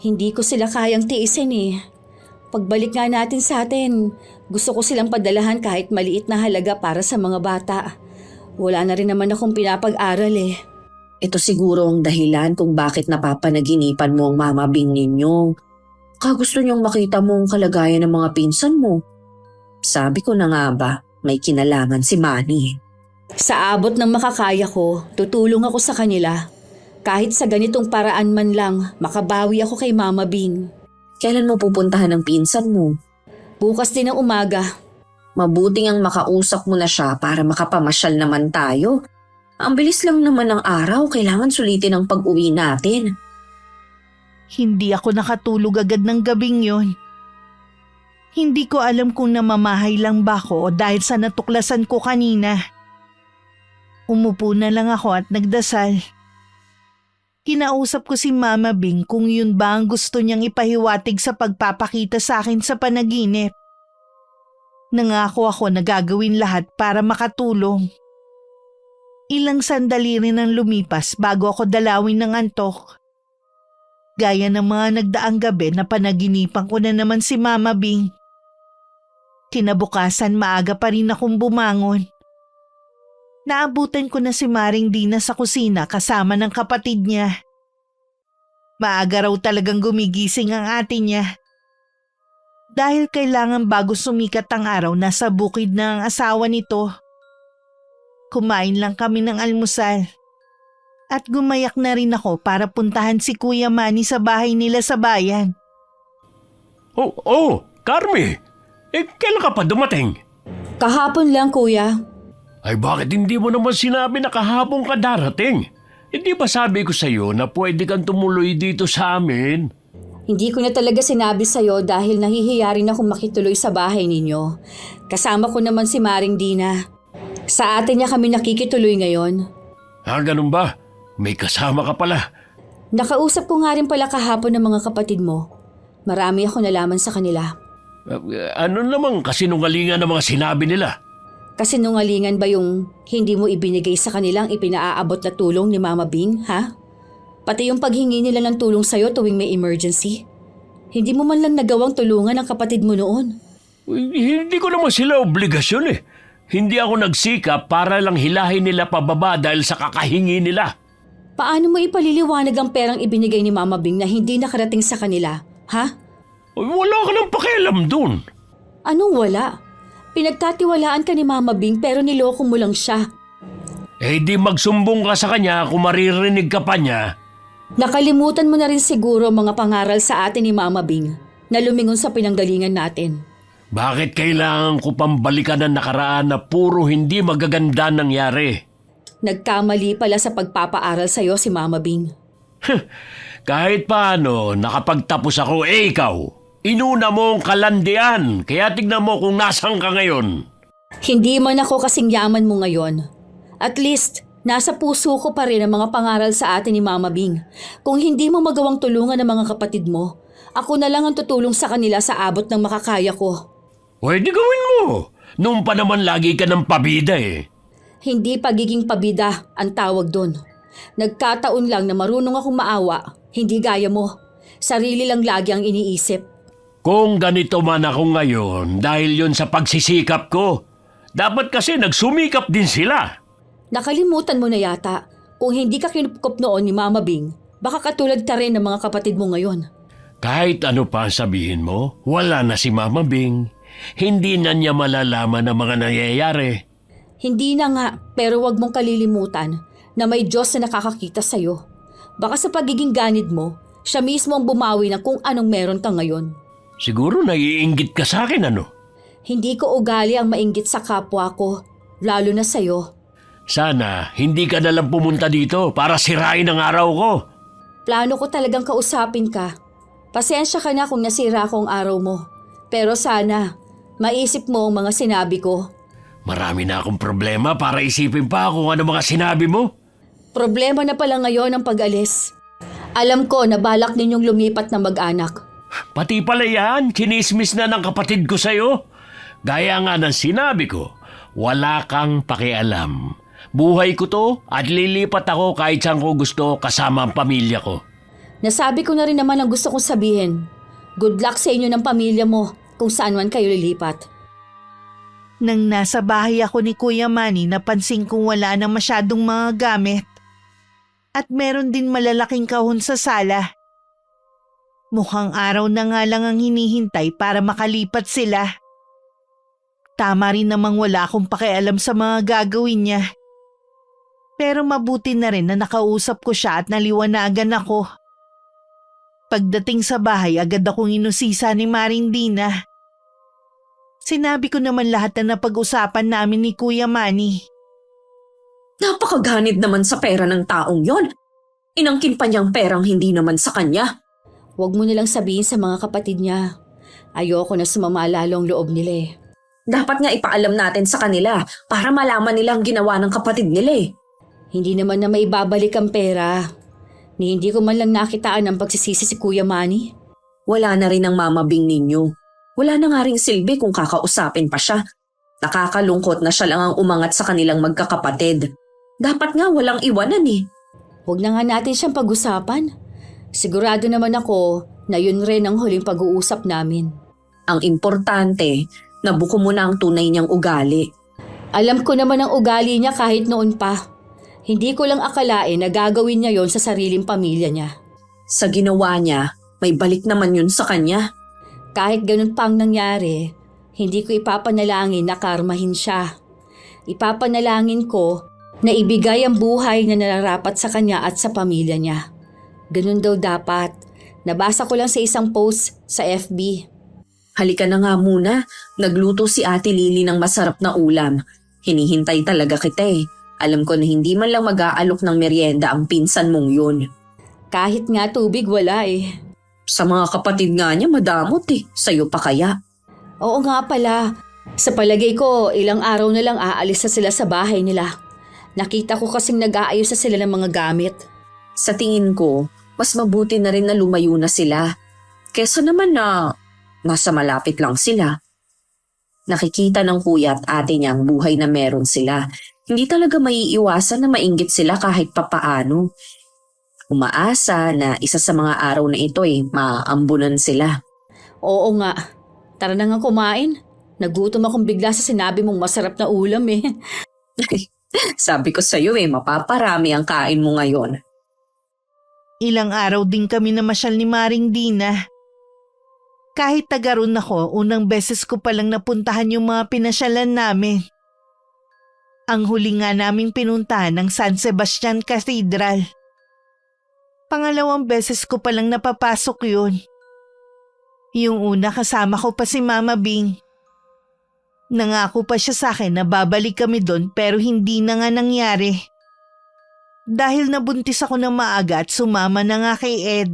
B: Hindi ko sila kayang tiisin eh. Pagbalik nga natin sa atin, gusto ko silang padalahan kahit maliit na halaga para sa mga bata. Wala na rin naman akong pinapag-aral eh.
A: Ito siguro ang dahilan kung bakit napapanaginipan mo ang Mama Bing ninyo. Kagusto niyong makita mo ang kalagayan ng mga pinsan mo. Sabi ko na nga ba, may kinalaman si Manny.
B: Sa abot ng makakaya ko, tutulong ako sa kanila. Kahit sa ganitong paraan man lang, makabawi ako kay Mama Bing.
A: Kailan mo pupuntahan ng pinsan mo?
B: Bukas din ng umaga.
A: Mabuting ang makausap mo na siya para makapamasyal naman tayo. Ang bilis lang naman ng araw, kailangan sulitin ang pag-uwi natin.
C: Hindi ako nakatulog agad ng gabing yon. Hindi ko alam kung namamahay lang ba ako o dahil sa natuklasan ko kanina. Umupo na lang ako at nagdasal. Kinausap ko si Mama Bing kung yun ba ang gusto niyang ipahiwatig sa pagpapakita sa akin sa panaginip. Nangako ako na gagawin lahat para makatulong. Ilang sandali rin ang lumipas bago ako dalawin ng antok. Gaya ng mga nagdaang gabi na panaginipan ko na naman si Mama Bing. Kinabukasan maaga pa rin akong bumangon. Naabutan ko na si Maring Dina sa kusina kasama ng kapatid niya. Maaga raw talagang gumigising ang ate niya. Dahil kailangan bago sumikat ang araw nasa bukid na ang asawa nito. Kumain lang kami ng almusal. At gumayak na rin ako para puntahan si Kuya Manny sa bahay nila sa bayan.
D: Oh, Carmi! Kailan ka pa dumating?
B: Kahapon lang, Kuya.
D: Ay bakit hindi mo naman sinabi na kahapon ka darating? Hindi ba sabi ko sa'yo na pwede kang tumuloy dito sa amin?
B: Hindi ko na talaga sinabi sa'yo dahil nahihiya rin akong makituloy sa bahay ninyo. Kasama ko naman si Maring Dina. Sa atin niya kami nakikituloy ngayon.
D: Ganun ba? May kasama ka pala.
B: Nakausap ko nga rin pala kahapon ng mga kapatid mo. Marami ako nalaman sa kanila.
D: Ano namang kasinungalingan ng mga sinabi nila?
B: Kasinungalingan ba yung hindi mo ibinigay sa kanilang ipinaaabot na tulong ni Mama Bing, ha? Pati yung paghingi nila ng tulong sa'yo tuwing may emergency. Hindi mo man lang nagawang tulungan ang kapatid mo noon.
D: Hindi ko naman sila obligasyon eh. Hindi ako nagsikap para lang hilahin nila pababa dahil sa kakahingi nila.
B: Paano mo ipaliliwanag ang perang ibinigay ni Mama Bing na hindi nakarating sa kanila, ha?
D: Wala ka nang pakialam dun.
B: Anong wala? Pinagkatiwalaan ka ni Mama Bing pero niloko mo lang siya.
D: Di magsumbong ka sa kanya kung maririnig ka pa niya.
B: Nakalimutan mo na rin siguro mga pangaral sa atin ni Mama Bing na lumingon sa pinanggalingan natin.
D: Bakit kailangan ko pambalikan ang nakaraan na puro hindi magaganda nangyari?
B: Nagkamali pala sa pagpapaaral sa'yo si Mama Bing.
D: Kahit paano, nakapagtapos ako, ikaw. Inuna mo ang kalandian, kaya tignan mo kung nasan ka ngayon.
B: Hindi man ako kasing yaman mo ngayon. At least, nasa puso ko pa rin ang mga pangaral sa atin ni Mama Bing. Kung hindi mo magawang tulungan ng mga kapatid mo, ako na lang ang tutulong sa kanila sa abot ng makakaya ko.
D: Pwede gawin mo. Noon pa naman lagi ka ng pabida eh.
B: Hindi pagiging pabida ang tawag doon. Nagkataon lang na marunong akong maawa, hindi gaya mo. Sarili lang lagi ang iniisip.
D: Kung ganito man ako ngayon, dahil yun sa pagsisikap ko, dapat kasi nagsumikap din sila.
B: Nakalimutan mo na yata, kung hindi ka kinupkop noon ni Mama Bing, baka katulad ka rin ng mga kapatid mo ngayon.
D: Kahit ano pa ang sabihin mo, wala na si Mama Bing. Hindi na niya malalaman ang mga nangyayari.
B: Hindi na nga, pero wag mong kalilimutan na may Diyos na nakakakita sa'yo. Baka sa pagiging ganid mo, siya mismo ang bumawi ng kung anong meron ka ngayon.
D: Siguro naiinggit ka sa akin ano?
B: Hindi ko ugali ang mainggit sa kapwa ko, lalo na sa'yo.
D: Sana hindi ka nalang pumunta dito para sirain ang araw ko.
B: Plano ko talagang kausapin ka. Pasensya ka na kung nasira ko ang araw mo. Pero sana, Maisip mo ang mga sinabi ko.
D: Marami na akong problema para isipin pa kung ano mga sinabi mo.
B: Problema na pala ngayon ang pag-alis. Alam ko na balak ninyong lumipat na mag-anak.
D: Pati pala yan, chinismis na ng kapatid ko sa'yo. Gaya nga ng sinabi ko, wala kang pakialam. Buhay ko to at lilipat ako kahit saan ko gusto kasama ang pamilya ko.
B: Nasabi ko na rin naman ang gusto kong sabihin. Good luck sa inyo ng pamilya mo kung saan man kayo lilipat.
C: Nang nasa bahay ako ni Kuya Manny, napansin kong wala na masyadong mga gamit. At meron din malalaking kahon sa sala. Mukhang araw na nga lang ang hinihintay para makalipat sila. Tama rin namang wala akong pakialam sa mga gagawin niya. Pero mabuti na rin na nakausap ko siya at naliwanagan ako. Pagdating sa bahay, agad akong inusisa ni Maring Dina. Sinabi ko naman lahat na napag-usapan namin ni Kuya Manny.
A: Napakaganid naman sa pera ng taong yon. Inangkin pa niyang perang hindi naman sa kanya.
B: Huwag mo nilang sabihin sa mga kapatid niya. Ayoko na sumama lalo ang loob nila eh.
A: Dapat nga ipaalam natin sa kanila para malaman nila ang ginawa ng kapatid nila eh.
B: Hindi naman na maibabalik ang pera. Ni hindi ko man lang nakitaan ng pagsisisi si Kuya Manny.
A: Wala na rin ang mamabing ninyo. Wala na nga ring silbi kung kakausapin pa siya. Nakakalungkot na siya lang ang umangat sa kanilang magkakapatid. Dapat nga walang iwanan eh.
B: Huwag na nga natin siyang pag-usapan. Sigurado naman ako na yun rin ang huling pag-uusap namin.
A: Ang importante, nabuko mo na ang tunay niyang ugali.
B: Alam ko naman ang ugali niya kahit noon pa. Hindi ko lang akalain na gagawin niya yon sa sariling pamilya niya.
A: Sa ginawa niya, may balik naman yun sa kanya.
B: Kahit ganun pa ang nangyari, hindi ko ipapanalangin na karmahin siya. Ipapanalangin ko na ibigay ang buhay na nararapat sa kanya at sa pamilya niya. Ganun daw dapat. Nabasa ko lang sa isang post sa FB.
A: Halika na nga muna, nagluto si Ate Lily ng masarap na ulam. Hinihintay talaga kita eh. Alam ko na hindi man lang mag-aalok ng merienda ang pinsan mong yun.
B: Kahit nga tubig wala eh.
A: Sa mga kapatid nga niya madamot eh, sa'yo pa kaya?
B: Oo nga pala. Sa palagay ko, ilang araw na lang aalis na sila sa bahay nila. Nakita ko kasing nag-aayos na sila ng mga gamit.
A: Sa tingin ko, mas mabuti na rin na lumayo na sila. Kesa naman na nasa malapit lang sila. Nakikita ng kuya at ate niya ang buhay na meron sila. Hindi talaga maiiwasan na mainggit sila kahit papaano. Umaasa na isa sa mga araw na ito maambunan sila.
B: Oo nga. Tara na nga kumain. Nagutom akong bigla sa sinabi mong masarap na ulam eh.
A: Sabi ko sa'yo mapaparami ang kain mo ngayon.
C: Ilang araw din kami namasyal ni Maring Dina. Kahit taga ron ako, unang beses ko palang napuntahan yung mga pinasyalan namin. Ang huli nga naming pinuntahan ng San Sebastian Cathedral. Pangalawang beses ko palang napapasok yun. Yung una kasama ko pa si Mama Bing. Nangako pa siya sa akin na babalik kami doon pero hindi na nga nangyari. Dahil nabuntis ako ng maaga at sumama na nga kay Ed.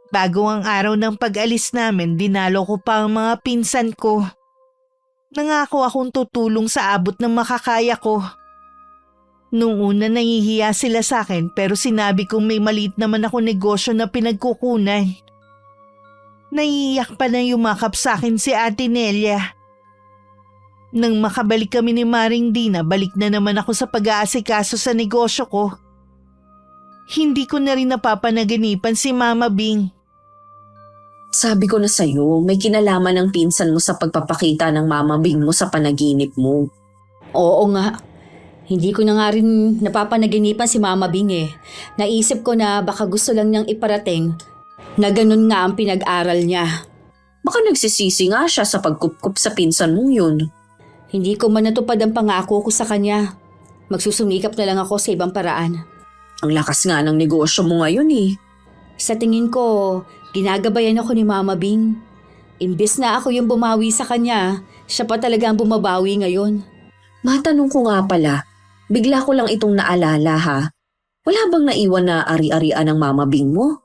C: Bago ang araw ng pag-alis namin, dinalo ko pa ang mga pinsan ko. Nangako akong tutulong sa abot ng makakaya ko. Nung una nahihiya sila sa akin pero sinabi kong may maliit naman ako negosyo na pinagkukunan. Naiiyak pa na yumakap sa akin si Ate Nelia. Nang makabalik kami ni Maring Dina, balik na naman ako sa pag-aasikaso sa negosyo ko. Hindi ko na rin napapanaginipan si Mama Bing.
A: Sabi ko na sa'yo, may kinalaman ng pinsan mo sa pagpapakita ng Mama Bing mo sa panaginip mo.
B: Oo nga. Hindi ko na nga rin napapanaginipan si Mama Bing eh. Naisip ko na baka gusto lang niyang iparating na ganun nga ang pinag-aral niya.
A: Baka nagsisisi nga siya sa pagkupkup sa pinsan mong yun.
B: Hindi ko man natupad ang pangako ko sa kanya. Magsusumikap na lang ako sa ibang paraan.
A: Ang lakas nga ng negosyo mo ngayon eh.
B: Sa tingin ko, ginagabayan ako ni Mama Bing. Imbes na ako yung bumawi sa kanya, siya pa talaga ang bumabawi ngayon.
A: Matanong ko nga pala, bigla ko lang itong naalala ha. Wala bang naiwan na ari-arian ng Mama Bing mo?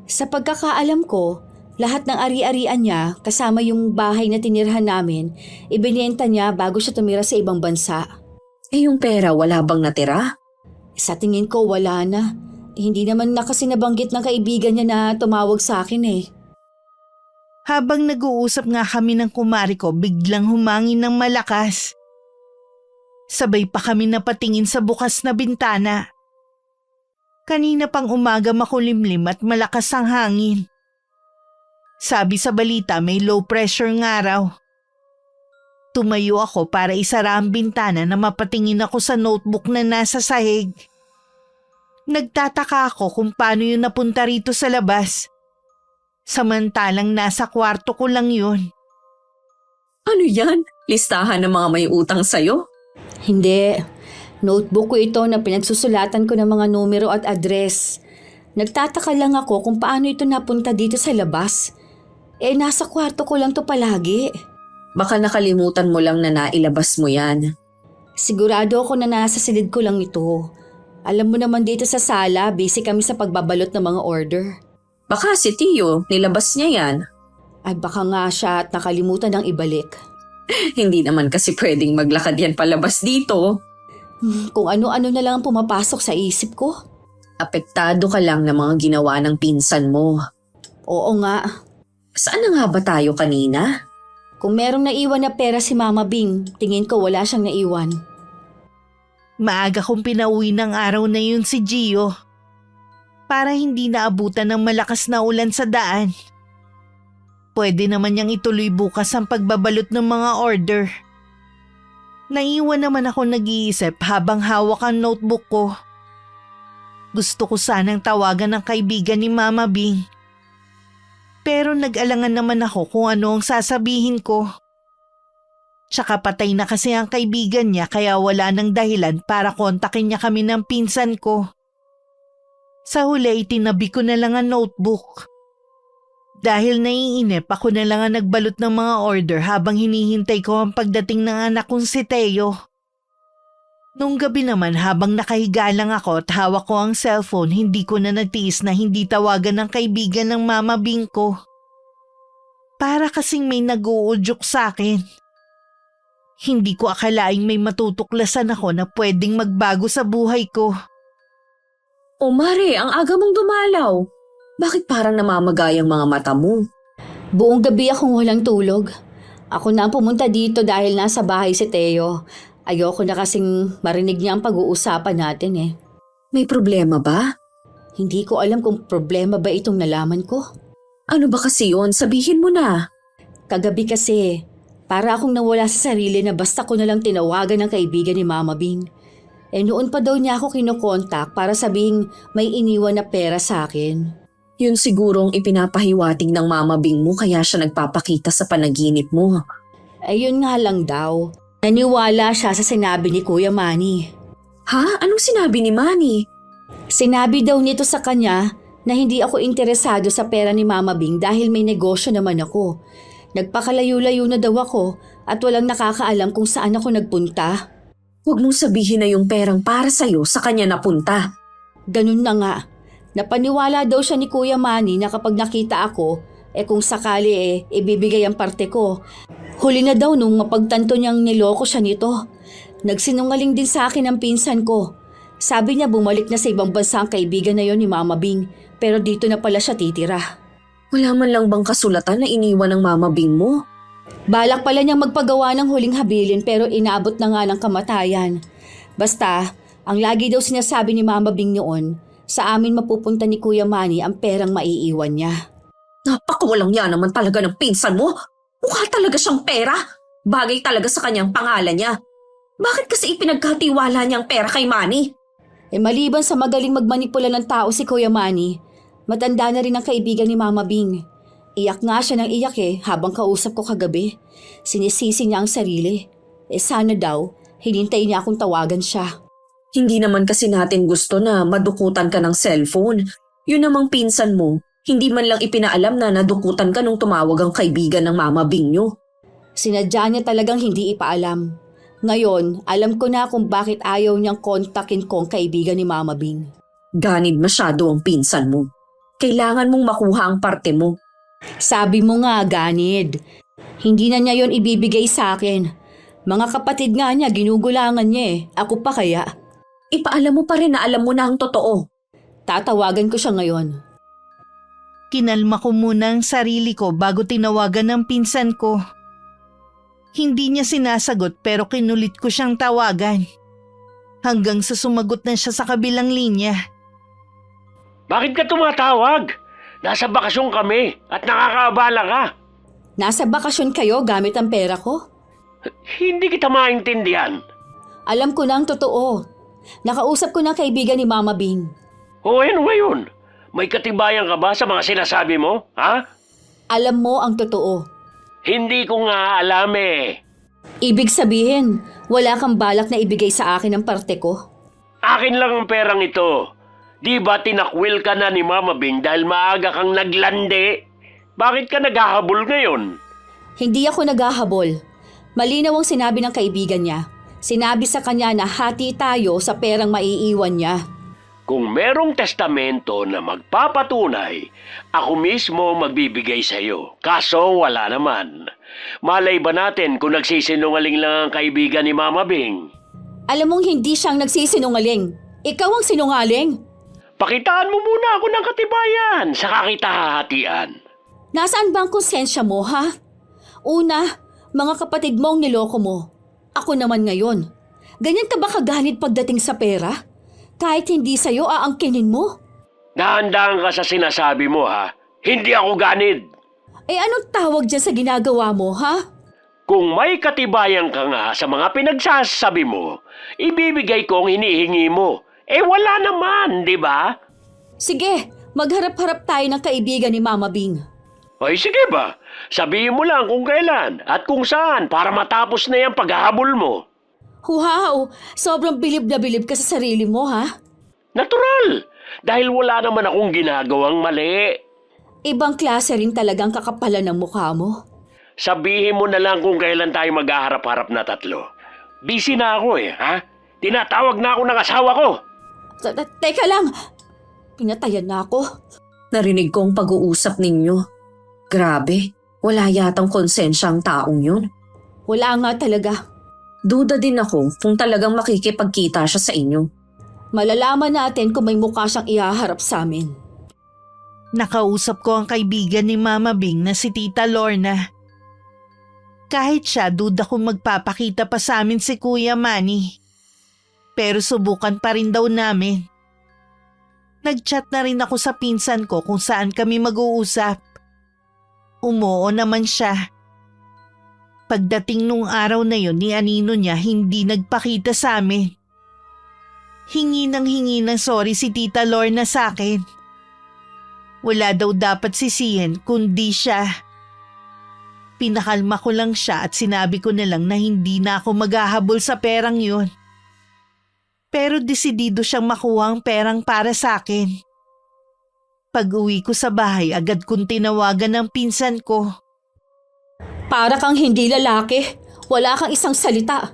B: Sa pagkakaalam ko, Lahat ng ari-arian niya, kasama yung bahay na tinirhan namin, ibinenta niya bago siya tumira sa ibang bansa.
A: Eh yung pera wala bang natira?
B: Sa tingin ko wala na. Hindi naman na kasi nabanggit ng kaibigan niya na tumawag sa akin eh.
C: Habang nag-uusap nga kami ng kumari ko, biglang humangin ng malakas. Sabay pa kami napatingin sa bukas na bintana. Kanina pang umaga makulimlim at malakas ang hangin. Sabi sa balita may low pressure nga raw. Tumayo ako para isara ang bintana na mapatingin ako sa notebook na nasa sahig. Nagtataka ako kung paano yun napunta rito sa labas. Samantalang nasa kwarto ko lang yun.
A: Ano yan? Listahan ng mga may utang sa'yo?
B: Hindi. Notebook ko ito na pinagsusulatan ko ng mga numero at address. Nagtataka lang ako kung paano ito napunta dito sa labas. Eh nasa kwarto ko lang to palagi.
A: Baka nakalimutan mo lang na nailabas mo yan.
B: Sigurado ako na nasa silid ko lang ito. Alam mo naman dito sa sala, busy kami sa pagbabalot ng mga order.
A: Baka si Tio, nilabas niya yan.
B: Ay baka nga siya at nakalimutan ng ibalik.
A: Hindi naman kasi pwedeng maglakad yan palabas dito.
B: Kung ano-ano na lang ang pumapasok sa isip ko.
A: Apektado ka lang ng mga ginawa ng pinsan mo.
B: Oo nga.
A: Saan na nga ba tayo kanina?
B: Kung merong naiwan na pera si Mama Bing, tingin ko wala siyang naiwan.
C: Maaga kong pinauwi ng araw na yun si Gio. Para hindi naabutan ng malakas na ulan sa daan. Pwede naman niyang ituloy bukas ang pagbabalot ng mga order. Naiwan naman ako nag-iisip habang hawak ang notebook ko. Gusto ko sanang tawagan ng kaibigan ni Mama Bing. Pero nag-alangan naman ako kung ano ang sasabihin ko. Tsaka patay na kasi ang kaibigan niya kaya wala nang dahilan para kontakin niya kami ng pinsan ko. Sa huli itinabi ko na lang ang notebook. Dahil naiinip ako na lang ang nagbalot ng mga order habang hinihintay ko ang pagdating ng anak kong si Teo. Nung gabi naman habang nakahiga lang ako at hawak ko ang cellphone, hindi ko na nagtiis na hindi tawagan ng kaibigan ng Mama Bing ko. Para kasing may nag-uudyok sa akin. Hindi ko akalaing may matutuklasan ako na pwedeng magbago sa buhay ko.
A: O Mare, ang aga mong dumalaw. Bakit parang namamagay ang mga mata mo?
B: Buong gabi akong walang tulog. Ako na ang pumunta dito dahil nasa bahay si Teo. Ayoko na kasing marinig niya ang pag-uusapan natin eh.
A: May problema ba?
B: Hindi ko alam kung problema ba itong nalaman ko.
A: Ano ba kasi yun? Sabihin mo na.
B: Kagabi kasi, para akong nawala sa sarili na basta ko nalang tinawagan ng kaibigan ni Mama Bing. Eh noon pa daw niya ako kinokontak para sabihing may iniwan na pera sa akin.
A: Yun sigurong ipinapahiwatig ng Mama Bing mo kaya siya nagpapakita sa panaginip mo.
B: Ayun nga lang daw. Naniwala siya sa sinabi ni Kuya Manny.
A: Ha? Anong sinabi ni Manny?
B: Sinabi daw nito sa kanya na hindi ako interesado sa pera ni Mama Bing dahil may negosyo naman ako. Nagpakalayo-layo na daw ako at walang nakakaalam kung saan ako nagpunta.
A: Huwag mong sabihin na yung perang para sa'yo sa kanya napunta.
B: Ganun na nga. Napaniwala daw siya ni Kuya Manny na kapag nakita ako, kung sakali ibibigay ang parte ko. Huli na daw nung mapagtanto niyang niloko siya nito. Nagsinungaling din sa akin ang pinsan ko. Sabi niya bumalik na sa ibang bansa ang kaibigan na yon ni Mama Bing, pero dito na pala siya titira.
A: Wala man lang bang kasulatan na iniwan ng Mama Bing mo?
B: Balak pala niyang magpagawa ng huling habilin pero inaabot na nga ng kamatayan. Basta, ang lagi daw sinasabi ni Mama Bing noon, sa amin mapupunta ni Kuya Manny ang perang maiiwan niya.
A: Napakawalang yan naman talaga ng pinsan mo. Mukha talaga siyang pera. Bagay talaga sa kanyang pangalan niya. Bakit kasi ipinagkatiwala niya ang pera kay Manny?
B: Maliban sa magaling magmanipula ng tao si Kuya Manny, matanda na rin ang kaibigan ni Mama Bing. Iyak nga siya ng iyak habang kausap ko kagabi. Sinisisi niya ang sarili. Sana daw, hinintay niya akong tawagan siya.
A: Hindi naman kasi natin gusto na madukutan ka ng cellphone. Yun namang pinsan mo, hindi man lang ipinaalam na nadukutan ka nung tumawag ang kaibigan ng Mama Bing nyo.
B: Sinadya niya talagang hindi ipaalam. Ngayon, alam ko na kung bakit ayaw niyang kontakin ko ang kaibigan ni Mama Bing.
A: Ganid masyado ang pinsan mo. Kailangan mong makuha ang parte mo.
B: Sabi mo nga, Ganid. Hindi na niya yon ibibigay sa akin. Mga kapatid nga niya, ginugulangan niya eh. Ako pa kaya?
A: Ipaalam mo pa rin na alam mo na ang totoo.
B: Tatawagan ko siya ngayon.
C: Kinalma ko muna ang sarili ko bago tinawagan ng pinsan ko. Hindi niya sinasagot pero kinulit ko siyang tawagan. Hanggang sa sumagot na siya sa kabilang linya.
D: Bakit ka tumatawag? Nasa bakasyon kami at nakakaabala ka.
B: Nasa bakasyon kayo gamit ang pera ko?
D: Hindi kita maintindihan.
B: Alam ko na ang totoo. Nakausap ko ng kaibigan ni Mama Bing.
D: O ano ngayon? May katibayan ka ba sa mga sinasabi mo? Ha?
B: Alam mo ang totoo.
D: Hindi ko nga alam eh.
B: Ibig sabihin, wala kang balak na ibigay sa akin ang parte ko?
D: Akin lang ang perang ito. Di ba tinakwil ka na ni Mama Bing dahil maaga kang naglandi? Bakit ka naghahabol ngayon?
B: Hindi ako naghahabol. Malinaw ang sinabi ng kaibigan niya. Sinabi sa kanya na hati tayo sa perang maiiwan niya.
D: Kung merong testamento na magpapatunay, ako mismo magbibigay sa iyo. Kaso wala naman. Malay ba natin kung nagsisinungaling lang ang kaibigan ni Mama Bing?
B: Alam mong hindi siyang nagsisinungaling. Ikaw ang sinungaling.
D: Pakitaan mo muna ako ng katibayan, saka kita hahatian.
B: Nasaan ba ang konsensya mo, ha? Una, mga kapatid mo ang niloko mo. Ako naman ngayon. Ganyan ka ba kagalit pagdating sa pera? Kahit hindi sa'yo, aangkinin mo?
D: Dahan-dahan ka sa sinasabi mo, ha? Hindi ako ganid.
B: Eh anong tawag dyan sa ginagawa mo, ha?
D: Kung may katibayan ka nga sa mga pinagsasabi mo, ibibigay ko ang hinihingi mo. Eh wala naman, di ba?
B: Sige, magharap-harap tayo ng kaibigan ni Mama Bing.
D: Ay sige ba, sabihin mo lang kung kailan at kung saan para matapos na yung paghahabol mo.
B: Wow, sobrang bilib na bilib ka sa sarili mo, ha?
D: Natural, dahil wala naman akong ginagawang mali.
B: Ibang klase rin talagang kakapalan ng mukha mo.
D: Sabihin mo na lang kung kailan tayo maghaharap-harap na tatlo. Busy na ako eh, ha? Tinatawag na ako ng asawa ko.
B: Teka lang, pinatayan na ako.
A: Narinig ko ang pag-uusap ninyo. Grabe, wala yatang konsensya ang taong yun.
B: Wala nga talaga.
A: Duda din ako kung talagang makikipagkita siya sa inyo.
B: Malalaman natin kung may mukha siyang ihaharap sa amin.
C: Nakausap ko ang kaibigan ni Mama Bing na si Tita Lorna. Kahit siya, duda kung magpapakita pa sa amin si Kuya Manny. Pero subukan pa rin daw namin. Nag-chat na rin ako sa pinsan ko kung saan kami mag-uusap. Umuo naman siya. Pagdating nung araw na yon ni anino niya hindi nagpakita sa amin. Hingi ng sorry si Tita Lorna sa akin. Wala daw dapat sisihin kundi siya. Pinakalma ko lang siya at sinabi ko na lang na hindi na ako maghahabol sa perang yun. Pero desidido siyang makuha ang perang para sa akin. Pag-uwi ko sa bahay, agad kong tinawagan ng pinsan ko.
B: Para kang hindi lalaki. Wala kang isang salita.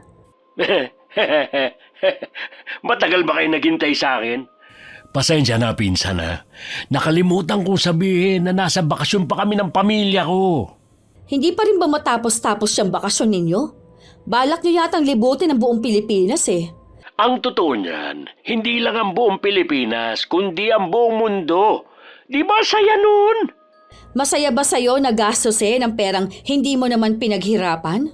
D: Matagal ba kayo naghintay sa akin? Pasensya na, pinsan ha. Nakalimutan kong sabihin na nasa bakasyon pa kami ng pamilya ko.
B: Hindi pa rin ba matapos-tapos siyang bakasyon ninyo? Balak niyo yatang libutin ang buong Pilipinas eh.
D: Ang totoo niyan, hindi lang ang buong Pilipinas, kundi ang buong mundo. Di ba saya nun?
B: Masaya ba sa'yo na gastusin ang perang hindi mo naman pinaghirapan?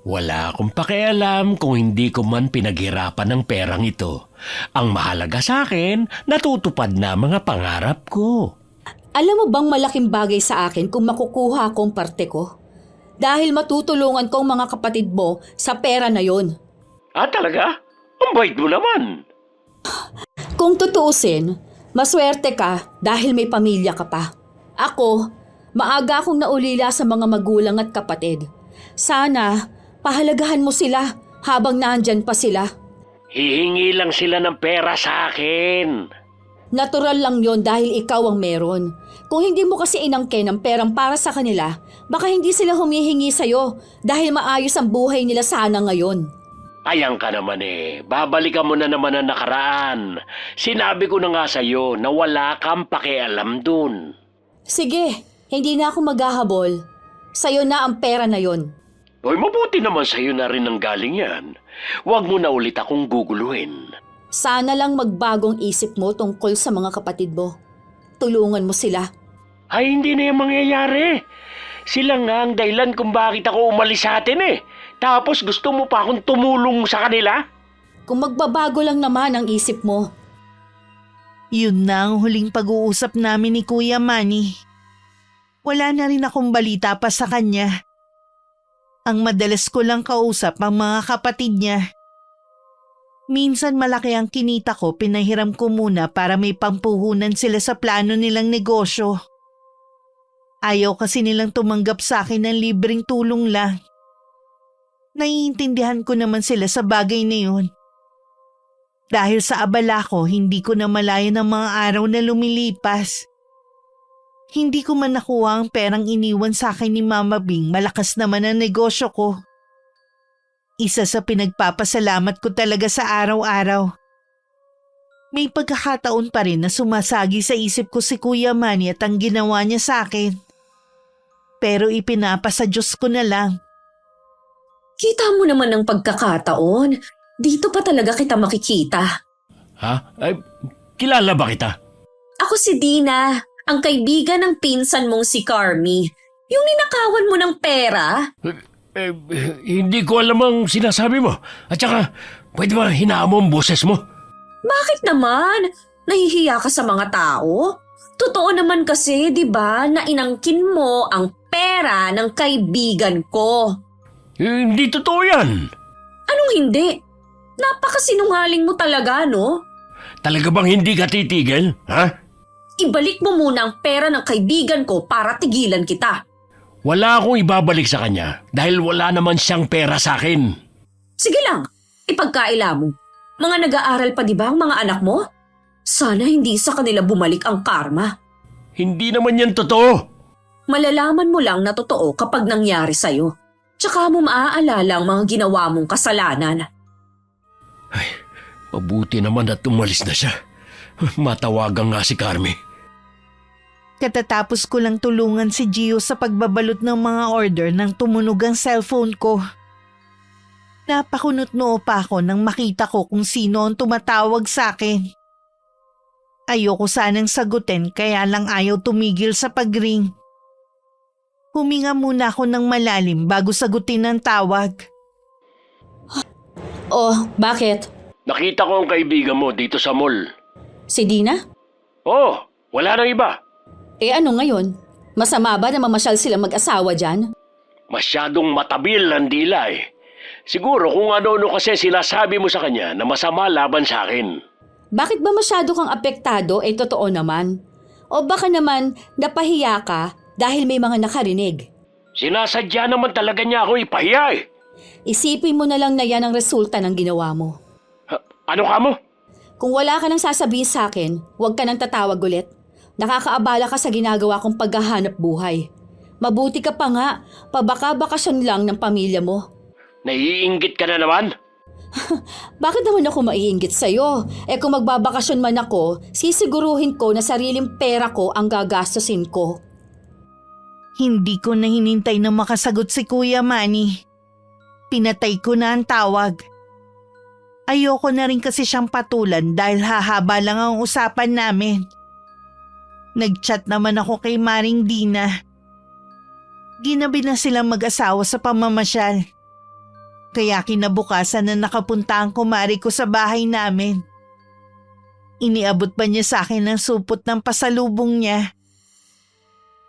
D: Wala akong pakialam kung hindi ko man pinaghirapan ng perang ito. Ang mahalaga sa akin, natutupad na mga pangarap ko.
B: Alam mo bang malaking bagay sa akin kung makukuha akong parte ko? Dahil matutulungan ko ang mga kapatid mo sa pera na yon.
D: Ah, talaga? Ang bait mo naman.
B: Kung tutuusin, maswerte ka dahil may pamilya ka pa. Ako, maaga akong naulila sa mga magulang at kapatid. Sana, pahalagahan mo sila habang nandyan pa sila.
D: Hihingi lang sila ng pera sa akin.
B: Natural lang yon dahil ikaw ang meron. Kung hindi mo kasi inangkin ang perang para sa kanila, baka hindi sila humihingi sa'yo dahil maayos ang buhay nila sana ngayon.
D: Ayan ka naman eh. Babalikan mo na naman ang nakaraan. Sinabi ko na nga sa'yo na wala kang pakialam dun.
B: Sige, Hindi na ako maghahabol. Sa'yo na ang pera na yon.
D: Hoy, mabuti naman sa'yo na rin ang galing yan. Huwag mo na ulit akong guguluhin.
B: Sana lang magbagong isip mo tungkol sa mga kapatid mo. Tulungan mo sila.
D: Ay, hindi na yung mangyayari. Sila nga ang dahilan kung bakit ako umalis sa atin eh. Tapos gusto mo pa akong tumulong sa kanila?
B: Kung magbabago lang naman ang isip mo.
C: Yun na ang huling pag-uusap namin ni Kuya Manny. Wala na rin akong balita pa sa kanya. Ang madalas ko lang kausap ang mga kapatid niya. Minsan malaki ang kinita ko, pinahiram ko muna para may pampuhunan sila sa plano nilang negosyo. Ayaw kasi nilang tumanggap sa akin ng libreng tulong lang. Naiintindihan ko naman sila sa bagay na yun. Dahil sa abala ko, hindi ko na malaya ng mga araw na lumilipas. Hindi ko man nakuha ang perang iniwan sa akin ni Mama Bing, malakas naman ang negosyo ko. Isa sa pinagpapasalamat ko talaga sa araw-araw. May pagkakataon pa rin na sumasagi sa isip ko si Kuya Manny at ang ginawa niya sa akin. Pero ipinapasa Diyos ko na lang.
A: Kita mo naman ang pagkakataon. Dito pa talaga kita makikita.
D: Ha? Ay, kilala ba kita?
A: Ako si Dina, ang kaibigan ng pinsan mong si Carmi. Yung ninakawan mo ng pera.
D: Hindi ko alam ang sinasabi mo. At saka, pwede ba hinaan mo ang boses mo?
A: Bakit naman? Nahihiya ka sa mga tao? Totoo naman kasi, di ba, na inangkin mo ang pera ng kaibigan ko.
D: Hindi totoo yan.
A: Anong hindi? Napakasinungaling mo talaga, no?
D: Talaga bang hindi ka titigil? Ha?
A: Ibalik mo muna ang pera ng kaibigan ko para tigilan kita.
D: Wala akong ibabalik sa kanya dahil wala naman siyang pera sa akin.
A: Sige lang, ipagkaila mo. Mga nag-aaral pa di ba ang mga anak mo? Sana hindi sa kanila bumalik ang karma.
D: Hindi naman yan totoo.
A: Malalaman mo lang na totoo kapag nangyari sa'yo. Tsaka mo maaalala ang mga ginawa mong kasalanan.
D: Ay, mabuti naman at umalis na siya. Matawagan nga si Carmi.
C: Katatapos ko lang tulungan si Gio sa pagbabalot ng mga order nang tumunog ang cellphone ko. Napakunot noo pa ako nang makita ko kung sino ang tumatawag sa akin. Ayoko sanang sagutin kaya lang ayaw tumigil sa pagring. Huminga muna ako ng malalim bago sagutin ang tawag.
B: Oh, bakit?
D: Nakita ko ang kaibigan mo dito sa mall.
B: Si Dina?
D: Oh, wala nang iba.
B: Ano ngayon? Masama ba na mamasyal silang mag-asawa dyan?
D: Masyadong matabil ang dila eh. Siguro kung ano-ano kasi sinasabi mo sa kanya na masama laban sa akin.
B: Bakit ba masyado kang apektado totoo naman? O baka naman napahiya ka dahil may mga nakarinig?
D: Sinasadya naman talaga niya ako ipahiya eh.
B: Isipin mo na lang na yan ang resulta ng ginawa mo.
D: Ano ka mo?
B: Kung wala ka nang sasabihin sa akin, huwag ka nang tatawag ulit. Nakakaabala ka sa ginagawa kong paghahanap buhay. Mabuti ka pa nga, pabaka-bakasyon lang ng pamilya mo.
D: Naiinggit ka na naman?
B: Bakit naman ako maiinggit sa'yo? Kung magbabakasyon man ako, sisiguruhin ko na sariling pera ko ang gagastusin ko.
C: Hindi ko na hinintay na makasagot si Kuya Manny. Pinatay ko na ang tawag. Ayoko na rin kasi siyang patulan dahil hahaba lang ang usapan namin. Nag-chat naman ako kay Maring Dina. Ginabi na silang mag-asawa sa pamamasyal. Kaya kinabukasan na nakapunta ang kumari ko sa bahay namin. Iniabot pa niya sa akin ang supot ng pasalubong niya.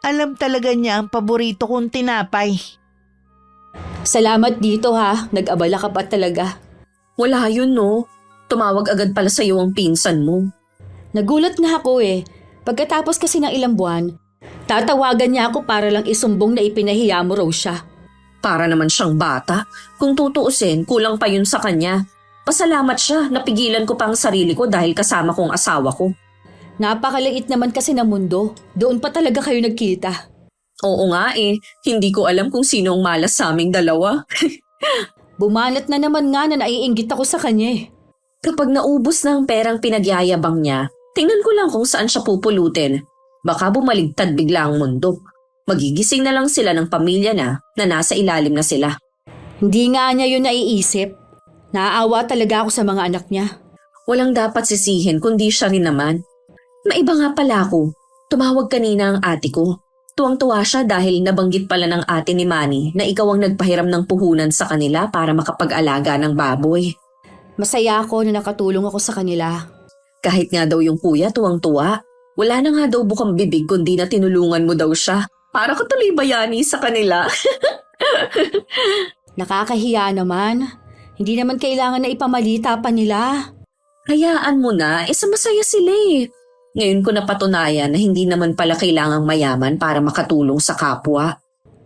C: Alam talaga niya ang paborito kong tinapay.
B: Salamat dito ha, nag-abala ka pa talaga.
A: Wala yun, no? Tumawag agad pala sa'yo ang pinsan mo.
B: Nagulat nga ako Pagkatapos kasi ng ilang buwan, tatawagan niya ako para lang isumbong na ipinahiya mo raw siya.
A: Para naman siyang bata. Kung tutuusin, kulang pa yun sa kanya. Pasalamat siya, napigilan ko pa ang sarili ko dahil kasama kong asawa ko.
B: Napakaliit naman kasi ng mundo. Doon pa talaga kayo nagkita.
A: Oo nga hindi ko alam kung sino ang malas sa aming dalawa.
B: Bumanat na naman nga na naiinggit ako sa kanya
A: Kapag naubos na ang perang pinagyayabang niya, tingnan ko lang kung saan siya pupulutin. Baka bumaligtad bigla ang mundo. Magigising na lang sila ng pamilya na nasa ilalim na sila.
B: Hindi nga niya yun naiisip. Naaawa talaga ako sa mga anak niya.
A: Walang dapat sisihin kundi siya rin naman. Maiba nga pala ako. Tumawag kanina ang ate ko. Tuwang-tuwa siya dahil nabanggit pala ng ate ni Manny na ikaw ang nagpahiram ng puhunan sa kanila para makapag-alaga ng baboy.
B: Masaya ako na nakatulong ako sa kanila.
A: Kahit nga daw yung kuya tuwang-tuwa. Wala na nga daw bukang bibig kundi na tinulungan mo daw siya. Para ko tuloy bayani sa kanila.
B: Nakakahiya naman. Hindi naman kailangan na ipamalita pa nila.
A: Hayaan mo na, masaya sila eh. Ngayon ko napatunayan na hindi naman pala kailangang mayaman para makatulong sa kapwa.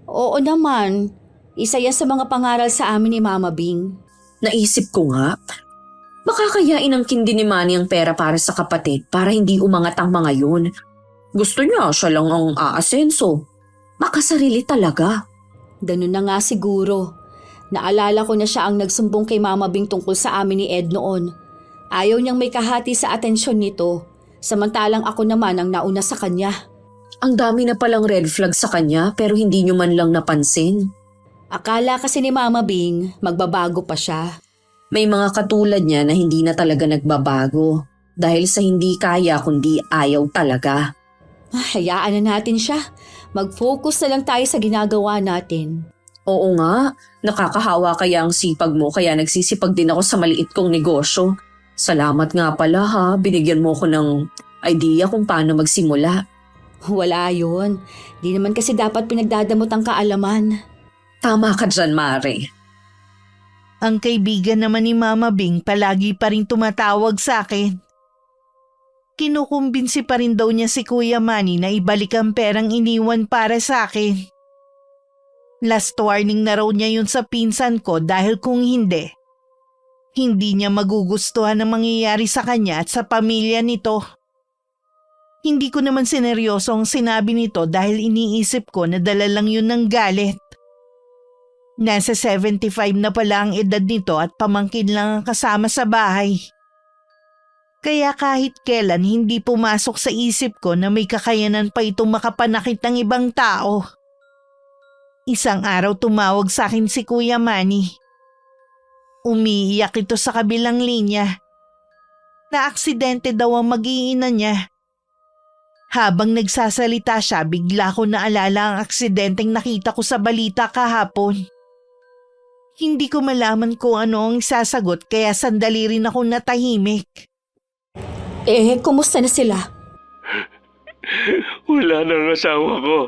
B: Oo naman. Isa yan sa mga pangaral sa amin ni Mama Bing.
A: Naisip ko nga, baka kaya inangkin din ni Manny ang pera para sa kapatid para hindi umangat ang mga yun. Gusto niya siya lang ang aasenso. Baka sarili talaga.
B: Ganun na nga siguro. Naalala ko na siya ang nagsumbong kay Mama Bing tungkol sa amin ni Ed noon. Ayaw niyang may kahati sa atensyon nito. Samantalang ako naman ang nauna sa kanya.
A: Ang dami na palang red flag sa kanya pero hindi niyo man lang napansin.
B: Akala kasi ni Mama Bing magbabago pa siya.
A: May mga katulad niya na hindi na talaga nagbabago. Dahil sa hindi kaya kundi ayaw talaga.
B: Hayaan na natin siya. Mag-focus na lang tayo sa ginagawa natin.
A: Oo nga, nakakahawa kaya ang sipag mo kaya nagsisipag din ako sa maliit kong negosyo. Salamat nga pala ha, binigyan mo ko ng idea kung paano magsimula.
B: Wala yun. Di naman kasi dapat pinagdadamot ang kaalaman.
A: Tama ka dyan, Mare.
C: Ang kaibigan naman ni Mama Bing palagi pa rin tumatawag sa akin. Kinukumbinsi pa rin daw niya si Kuya Manny na ibalik ang perang iniwan para sa akin. Last warning na raw niya yun sa pinsan ko dahil kung hindi niya magugustuhan ang mangyayari sa kanya at sa pamilya nito. Hindi ko naman sineryoso ang sinabi nito dahil iniisip ko na dala lang yun ng galit. Nasa 75 na pala ang edad nito at pamangkin lang ang kasama sa bahay. Kaya kahit kailan hindi pumasok sa isip ko na may kakayanan pa itong makapanakit ng ibang tao. Isang araw tumawag sa akin si Kuya Manny. Umiiyak ito sa kabilang linya. Na-aksidente daw ang mag-iina niya. Habang nagsasalita siya, bigla ko naalala ang aksidenteng nakita ko sa balita kahapon. Hindi ko malaman kung ano ang isasagot kaya sandali rin ako natahimik.
B: Kumusta na sila?
D: Wala na ang asawa ko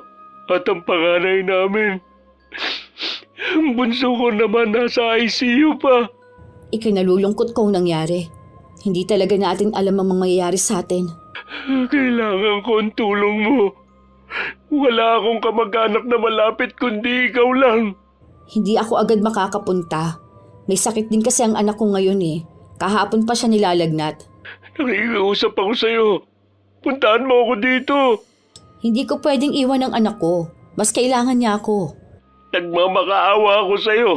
D: at ang panganay namin. Ang bunso ko naman nasa ICU pa.
B: Ikinalulungkot kong nangyari. Hindi talaga natin alam ang mangyayari sa atin.
D: Kailangan ko ang tulong mo. Wala akong kamag-anak na malapit kundi ikaw lang.
B: Hindi ako agad makakapunta. May sakit din kasi ang anak ko ngayon eh. Kahapon pa siya nilalagnat.
D: Nakikiusap ako sa'yo. Puntahan mo ako dito.
B: Hindi ko pwedeng iwan ang anak ko. Mas kailangan niya ako.
D: Nagmamakaawa ako sa'yo.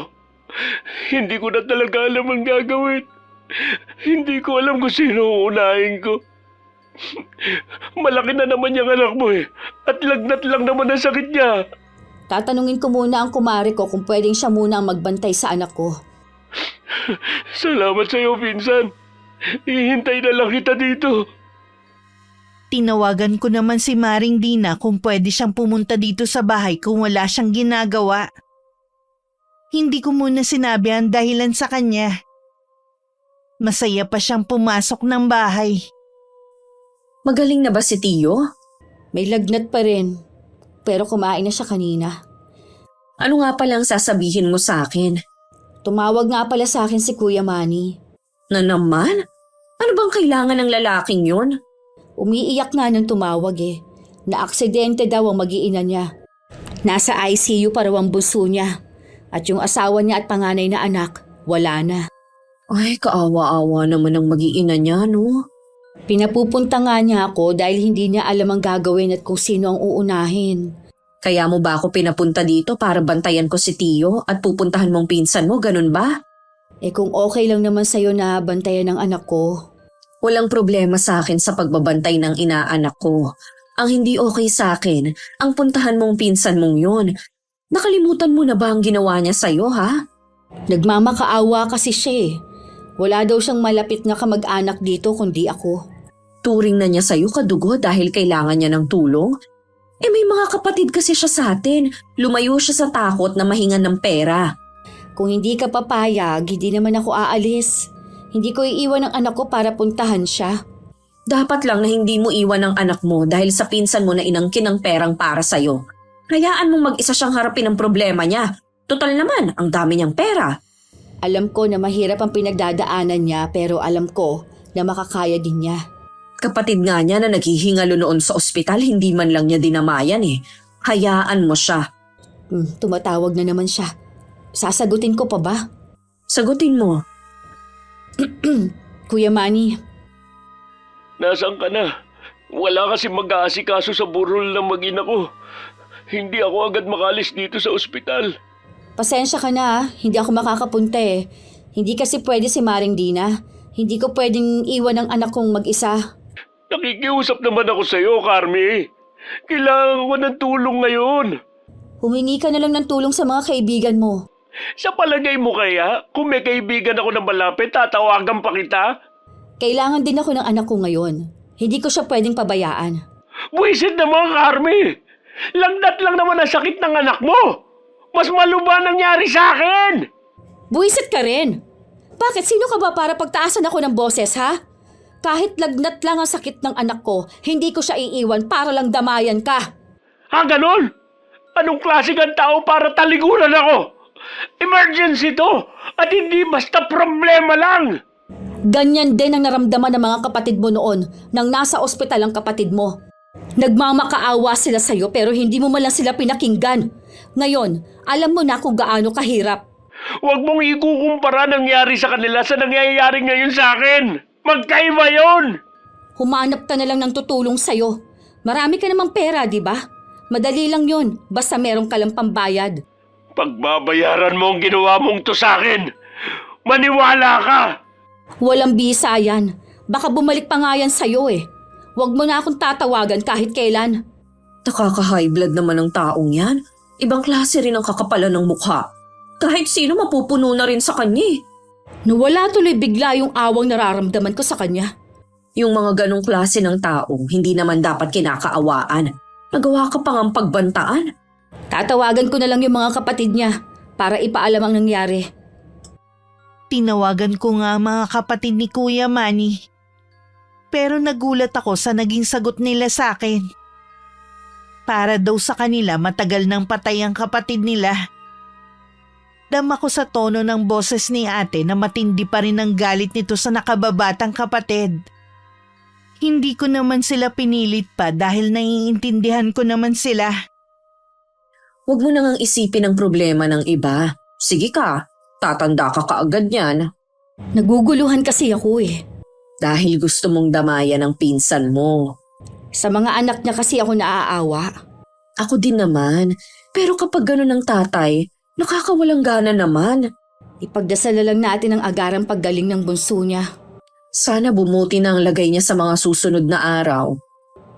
D: Hindi ko na talaga alam ang gagawin. Hindi ko alam kung sino uunahin ko. Malaki na naman yung anak mo eh. At lagnat lang naman ang sakit niya.
B: Tatanungin ko muna ang kumare ko kung pwedeng siya muna ang magbantay sa anak ko.
D: Salamat sa'yo, Pinsan. Ihintay na lang kita dito.
C: Tinawagan ko naman si Maring Dina kung pwede siyang pumunta dito sa bahay kung wala siyang ginagawa. Hindi ko muna sinabi ang dahilan sa kanya. Masaya pa siyang pumasok ng bahay.
A: Magaling na ba si Tio?
B: May lagnat pa rin. Pero kumain na siya kanina.
A: Ano nga palang sasabihin mo sa akin?
B: Tumawag nga pala sa akin si Kuya Manny.
A: Na naman? Ano bang kailangan ng lalaking yun?
B: Umiiyak nga nang tumawag eh. Na-aksidente daw ang mag-iina niya. Nasa ICU pa raw ang bunso niya. At yung asawa niya at panganay na anak, wala na.
A: Ay, kaawa-awa naman ang mag-iina niya, no?
B: Pinapupunta nga niya ako dahil hindi niya alam ang gagawin at kung sino ang uunahin.
A: Kaya mo ba ako pinapunta dito para bantayan ko si Tio at pupuntahan mong pinsan mo, ganun ba?
B: Kung okay lang naman sa'yo na bantayan ng anak ko.
A: Walang problema sa akin sa pagbabantay ng inaanak ko. Ang hindi okay sa akin, ang puntahan mong pinsan mong yun. Nakalimutan mo na ba ang ginawa niya sa'yo, ha?
B: Nagmamakaawa kasi siya eh. Wala daw siyang malapit na kamag-anak dito kundi ako.
A: Turing na niya sa'yo kadugo dahil kailangan niya ng tulong? May mga kapatid kasi siya sa atin. Lumayo siya sa takot na mahingan ng pera.
B: Kung hindi ka papayag, hindi naman ako aalis. Hindi ko iiwan ang anak ko para puntahan siya.
A: Dapat lang na hindi mo iwan ang anak mo dahil sa pinsan mo na inangkin ang perang para sa'yo. Hayaan mong mag-isa siyang harapin ang problema niya. Total naman, ang dami niyang pera.
B: Alam ko na mahirap ang pinagdadaanan niya pero alam ko na makakaya din niya.
A: Kapatid nga niya na naghihingalo noon sa ospital, hindi man lang niya dinamayan eh. Hayaan mo siya.
B: Tumatawag na naman siya. Sasagutin ko pa ba?
A: Sagutin mo.
B: Kuya Manny,
D: Nasaan ka na? Wala kasi mag-aasikaso sa burol ng mag-ina ko. Hindi ako agad makalis dito sa ospital.
B: pasensya ka na ha. Hindi ako makakapunta eh. Hindi kasi pwede si Maring Dina. Hindi ko pwedeng iwan ang anak kong mag-isa.
D: Nakikiusap naman ako sa iyo, Carmi. Kailangan ko ng tulong ngayon.
B: Humingi ka na lang ng tulong sa mga kaibigan mo.
D: Sa palagay mo kaya, kung may kaibigan ako na malapit, tatawagan pa kita?
B: Kailangan din ako ng anak ko ngayon. Hindi ko siya pwedeng pabayaan.
D: Buwisit naman, Carmi. Lagdat lang naman ang sakit ng anak mo. Mas maluba nangyari sa akin.
B: Buwisit ka rin! Bakit sino ka ba para pagtaasan ako ng boses, ha? Kahit lagnat lang ang sakit ng anak ko, hindi ko siya iiwan para lang damayan ka.
D: Ganon? Anong klase kang tao para taliguran ako? Emergency to! At hindi basta problema lang!
B: Ganyan din ang naramdaman ng mga kapatid mo noon nang nasa ospital ang kapatid mo. Nagmamakaawa sila sa'yo pero hindi mo man lang sila pinakinggan. Ngayon, alam mo na kung gaano kahirap.
D: Huwag mong ikukumpara nangyari sa kanila sa nangyayari ngayon sa akin. Magkaiba yon!
B: Humanap ka na lang ng tutulong sa'yo. Marami ka namang pera, di ba? Madali lang yon, basta meron ka lang pambayad.
D: Pagbabayaran mo ang ginawa mong to sa akin. Maniwala ka!
B: Walang bisa yan. Baka bumalik pa nga yan sa'yo eh. Huwag mo na akong tatawagan kahit kailan.
A: Nakaka-high blood naman ang taong yan. Ibang klase rin ang kakapalan ng mukha. Kahit sino mapupuno na rin sa kanya eh.
B: Nawala tuloy bigla yung awang nararamdaman ko sa kanya.
A: Yung mga ganong klase ng taong hindi naman dapat kinakaawaan. Nagawa ka pa ngang pagbantaan.
B: Tatawagan ko na lang yung mga kapatid niya para ipaalam ang nangyari.
C: Tinawagan ko nga mga kapatid ni Kuya Manny. Pero nagulat ako sa naging sagot nila sa akin. Para daw sa kanila matagal nang patay ang kapatid nila. Dama ko sa tono ng boses ni ate na matindi pa rin ang galit nito sa nakababatang kapatid. Hindi ko naman sila pinilit pa dahil naiintindihan ko naman sila.
A: Huwag mo nang isipin ang problema ng iba. Sige ka, tatanda ka kaagad yan.
B: Naguguluhan kasi ako eh.
A: Dahil gusto mong damayan ang pinsan mo.
B: Sa mga anak niya kasi ako naaawa.
A: Ako din naman. Pero kapag gano'n ang tatay, nakakawalang gana naman.
B: Ipagdasal na lang natin ang agarang paggaling ng bunso niya.
A: Sana bumuti na ang lagay niya sa mga susunod na araw.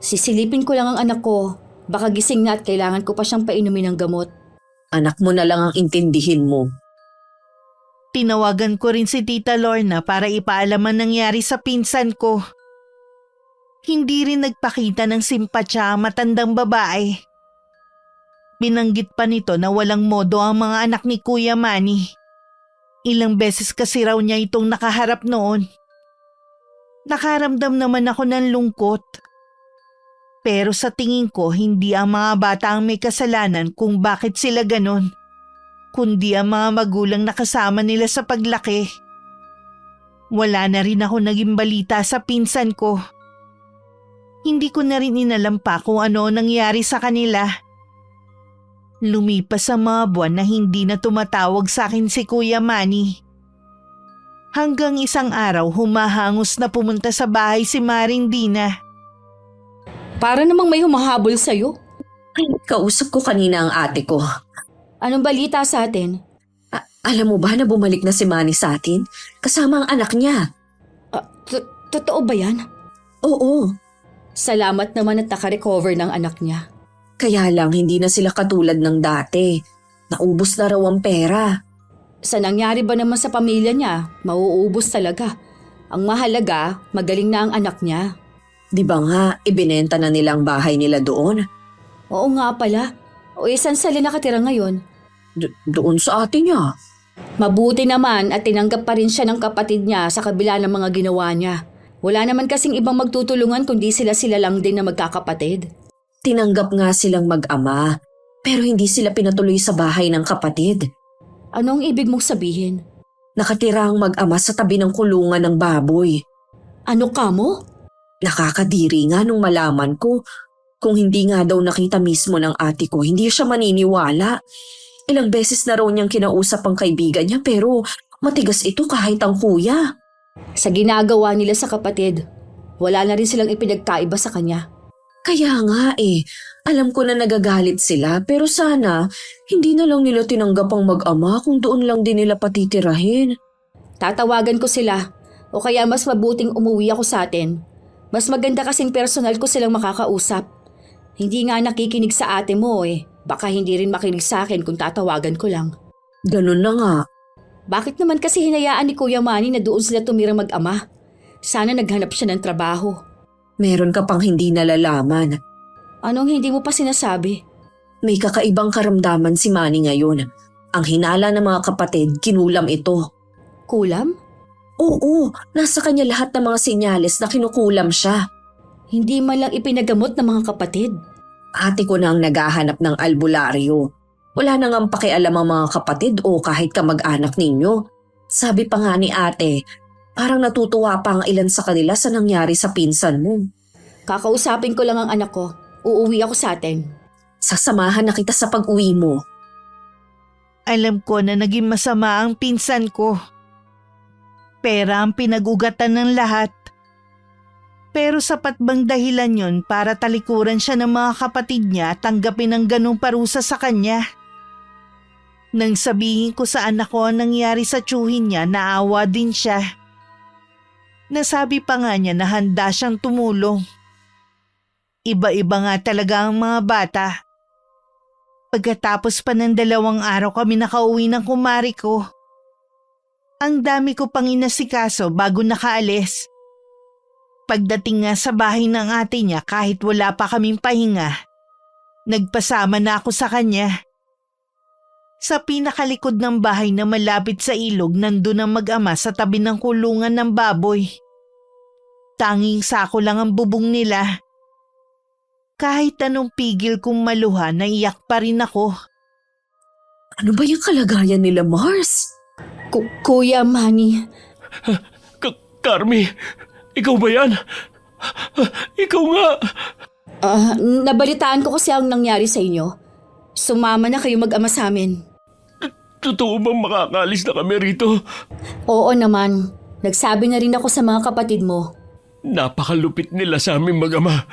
B: Sisilipin ko lang ang anak ko. Baka gising na at kailangan ko pa siyang painumin ng gamot.
A: Anak mo na lang ang intindihin mo.
C: Tinawagan ko rin si Tita Lorna para ipaalam ang nangyari sa pinsan ko. Hindi rin nagpakita ng simpatya ang matandang babae. Binanggit pa nito na walang modo ang mga anak ni Kuya Manny. Ilang beses kasi raw niya itong nakaharap noon. Nakaramdam naman ako ng lungkot. Pero sa tingin ko hindi ang mga bata ang may kasalanan kung bakit sila ganon. Kundi ang mga magulang na kasama nila sa paglaki. Wala na rin ako naging balita sa pinsan ko. Hindi ko na rin inalam pa kung ano nangyari sa kanila. Lumipas ang mga buwan na hindi na tumatawag sa akin si Kuya Manny. Hanggang isang araw humahangos na pumunta sa bahay si Maring Dina.
B: Para namang may humahabol sa'yo.
A: Kausap ko kanina ang ate ko.
B: Anong balita sa atin?
A: Alam mo ba na bumalik na si Manny sa atin? Kasama ang anak niya.
B: Totoo ba yan?
A: Oo.
B: Salamat naman at nakarecover ng anak niya.
A: Kaya lang hindi na sila katulad ng dati. Naubos na raw ang pera.
B: Sa nangyari ba naman sa pamilya niya, mauubos talaga. Ang mahalaga, magaling na ang anak niya.
A: Di ba nga, ibinenta na nila ang bahay nila doon?
B: Oo nga pala. O saan sila nakatira ngayon?
A: Doon sa ate niya.
B: Mabuti naman at tinanggap pa rin siya ng kapatid niya sa kabila ng mga ginawa niya. Wala naman kasing ibang magtutulungan kundi sila lang din na magkakapatid.
A: Tinanggap nga silang mag-ama, pero hindi sila pinatuloy sa bahay ng kapatid.
B: Ano ang ibig mong sabihin?
A: Nakatira ang mag-ama sa tabi ng kulungan ng baboy.
B: Ano ka mo?
A: Nakakadiri nga nung malaman ko. Kung hindi nga daw nakita mismo ng ate ko, hindi siya maniniwala. Ilang beses na raw niyang kinausap ang kaibigan niya pero matigas ito kahit ang kuya.
B: Sa ginagawa nila sa kapatid, wala na rin silang ipinagkaiba sa kanya.
A: Kaya nga alam ko na nagagalit sila pero sana hindi na lang nila tinanggap ang mag-ama kung doon lang din nila patitirahin.
B: Tatawagan ko sila o kaya mas mabuting umuwi ako sa atin. Mas maganda kasing personal ko silang makakausap. Hindi nga nakikinig sa ate mo Baka hindi rin makinig sa akin kung tatawagan ko lang.
A: Ganun na nga.
B: Bakit naman kasi hinayaan ni Kuya Manny na doon sila tumirang mag-ama? Sana naghanap siya ng trabaho.
A: Meron ka pang hindi nalalaman.
B: Anong hindi mo pa sinasabi?
A: May kakaibang karamdaman si Manny ngayon. Ang hinala ng mga kapatid, kinulam ito.
B: Kulam?
A: Oo, nasa kanya lahat ng mga senyales na kinukulam siya.
B: Hindi man lang ipinagamot ng mga kapatid.
A: Ate ko na ang naghahanap ng albularyo. Wala nang ang pakialam ang mga kapatid o kahit kamag-anak ninyo. Sabi pa nga ni ate, parang natutuwa pa ang ilan sa kanila sa nangyari sa pinsan mo.
B: Kakausapin ko lang ang anak ko. Uuwi ako sa atin.
A: Sasamahan na kita sa pag-uwi mo.
C: Alam ko na naging masama ang pinsan ko. Pera ang pinag-ugatan ng lahat. Pero sapat bang dahilan yon para talikuran siya ng mga kapatid niya at tanggapin ang ganong parusa sa kanya? Nang sabihin ko sa anak ko ang nangyari sa tiyuhin niya, naawa din siya. Nasabi pa nga niya na handa siyang tumulong. Iba-iba nga talaga ang mga bata. Pagkatapos pa ng 2 araw kami nakauwi ng kumari ko. Ang dami ko pang inasikaso bago nakaalis. Pagdating nga sa bahay ng ate niya kahit wala pa kaming pahinga, nagpasama na ako sa kanya. Sa pinakalikod ng bahay na malapit sa ilog nandun ang mag-ama sa tabi ng kulungan ng baboy. Tanging sako lang ang bubong nila. Kahit anong pigil kong maluha, naiyak pa rin ako.
A: Ano ba yung kalagayan nila, Mars?
B: Kuya Manny,
D: Carmi, ikaw ba yan? Ikaw nga!
B: nabalitaan ko kasi ang nangyari sa inyo. Sumama na kayo mag-ama sa amin.
D: Totoo bang makakaalis na kami rito?
B: Oo naman. Nagsabi na rin ako sa mga kapatid mo.
D: Napakalupit nila sa aming mag-ama.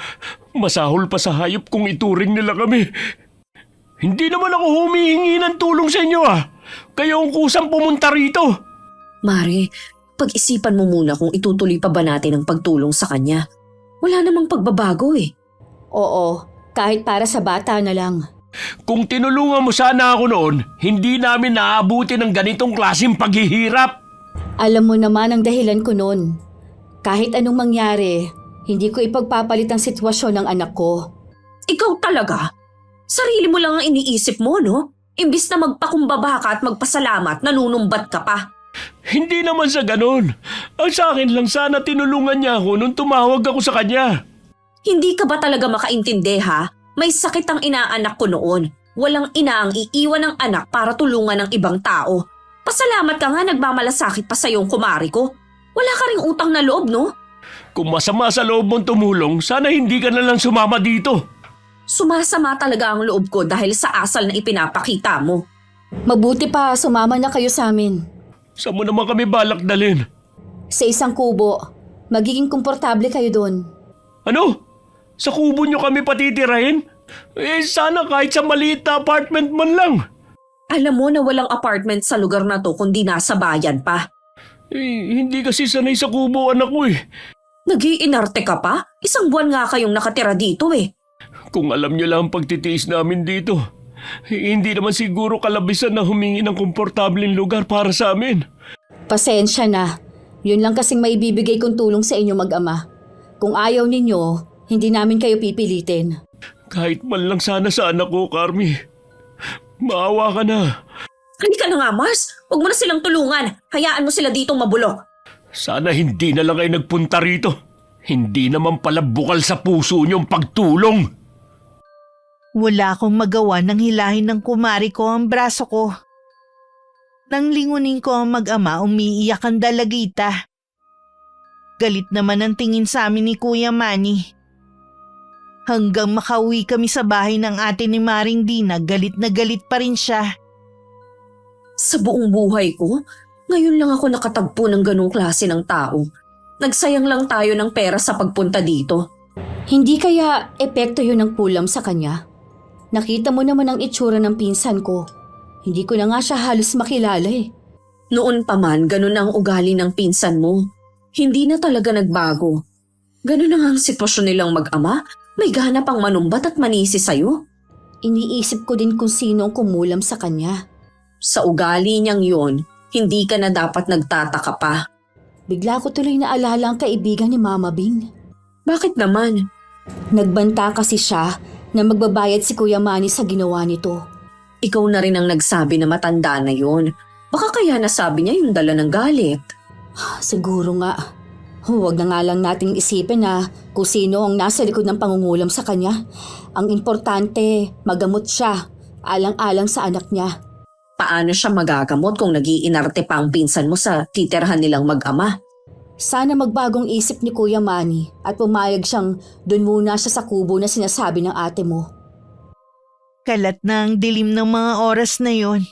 D: Masahol pa sa hayop kung ituring nila kami. Hindi naman ako humihingi ng tulong sa inyo Kayo ang kusang pumunta rito.
A: Mare, pag-isipan mo muna kung itutuloy pa ba natin ang pagtulong sa kanya. Wala namang pagbabago
B: Oo, kahit para sa bata na lang.
D: Kung tinulungan mo sana ako noon, hindi namin naaabuti ng ganitong klaseng paghihirap.
B: Alam mo naman ang dahilan ko noon. Kahit anong mangyari, hindi ko ipagpapalit ang sitwasyon ng anak ko.
A: Ikaw talaga? Sarili mo lang ang iniisip mo, no? Imbis na magpakumbaba ka at magpasalamat, nanunumbat ka pa.
D: Hindi naman sa ganon. Ang sa akin lang sana tinulungan niya ako nung tumawag ako sa kanya.
A: Hindi ka ba talaga makaintindi, ha? May sakit ang inaanak ko noon. Walang ina ang iiwan ng anak para tulungan ng ibang tao. Pasalamat ka nga nagmamalasakit pa sa iyong kumari ko. Wala ka ring utang na loob, no?
D: Kung masama sa loob mong tumulong, sana hindi ka na lang sumama dito.
A: Sumasama talaga ang loob ko dahil sa asal na ipinapakita mo.
B: Mabuti pa sumama na kayo sa amin.
D: Saan mo naman kami balak dalhin?
B: Sa isang kubo. Magiging komportable kayo doon.
D: Ano? Sa kubo niyo kami patitirahin? Sana kahit sa maliit na apartment man lang.
A: Alam mo na walang apartment sa lugar na to kundi nasa bayan pa.
D: Hindi kasi sanay sa kubo anak ko
A: Nag-iinarte ka pa? Isang buwan nga kayong nakatira dito eh.
D: Kung alam niyo lang ang pagtitiis namin dito, hindi naman siguro kalabisan na humingi ng komportableng lugar para sa amin.
B: Pasensya na. Yun lang kasing maibibigay kong tulong sa inyo mag-ama. Kung ayaw ninyo, hindi namin kayo pipilitin.
D: Kahit man lang sana sa anak ko, Carmi. Maawa ka na.
A: Halika na nga, Mars. Huwag mo na silang tulungan. Hayaan mo sila ditong mabulok.
D: Sana hindi na lang kayo nagpunta rito. Hindi naman pala bukal sa puso niyong pagtulong.
C: Wala akong magawa nang hilahin ng kumari ko ang braso ko. Nang lingunin ko ang mag-ama, umiiyak ang dalagita. Galit naman ang tingin sa amin ni Kuya Manny. Hanggang makauwi kami sa bahay ng ate ni Maring Dina, galit na galit pa rin siya.
A: Sa buong buhay ko, ngayon lang ako nakatagpo ng ganong klase ng tao. Nagsayang lang tayo ng pera sa pagpunta dito.
B: Hindi kaya epekto yun ng kulam sa kanya? Nakita mo naman ang itsura ng pinsan ko. Hindi ko na nga siya halos makilala eh.
A: Noon pa man, ganun ang ugali ng pinsan mo. Hindi na talaga nagbago. Ganun na nga ang sitwasyon nilang mag-ama. May gana pang manumbat at manisi sa'yo.
B: Iniisip ko din kung sino ang kumulam sa kanya.
A: Sa ugali niyang yon, hindi ka na dapat nagtataka pa.
B: Bigla ko tuloy naalala ang kaibigan ni Mama Bing.
A: Bakit naman?
B: Nagbanta kasi siya na magbabayad si Kuya Manny sa ginawa nito.
A: Ikaw na rin ang nagsabi na matanda na yon. Baka kaya nasabi niya yung dala ng galit.
B: Siguro nga. Huwag na nga lang nating isipin na kung sino ang nasa likod ng pangungulam sa kanya. Ang importante, magamot siya, alang-alang sa anak niya.
A: Paano siya magagamot kung nag-iinarte pa ang pinsan mo sa titirhan nilang mag-ama?
B: Sana magbagong isip ni Kuya Manny at pumayag siyang doon muna siya sa kubo na sinasabi ng ate mo.
C: Kalat na ang dilim ng mga oras na yon.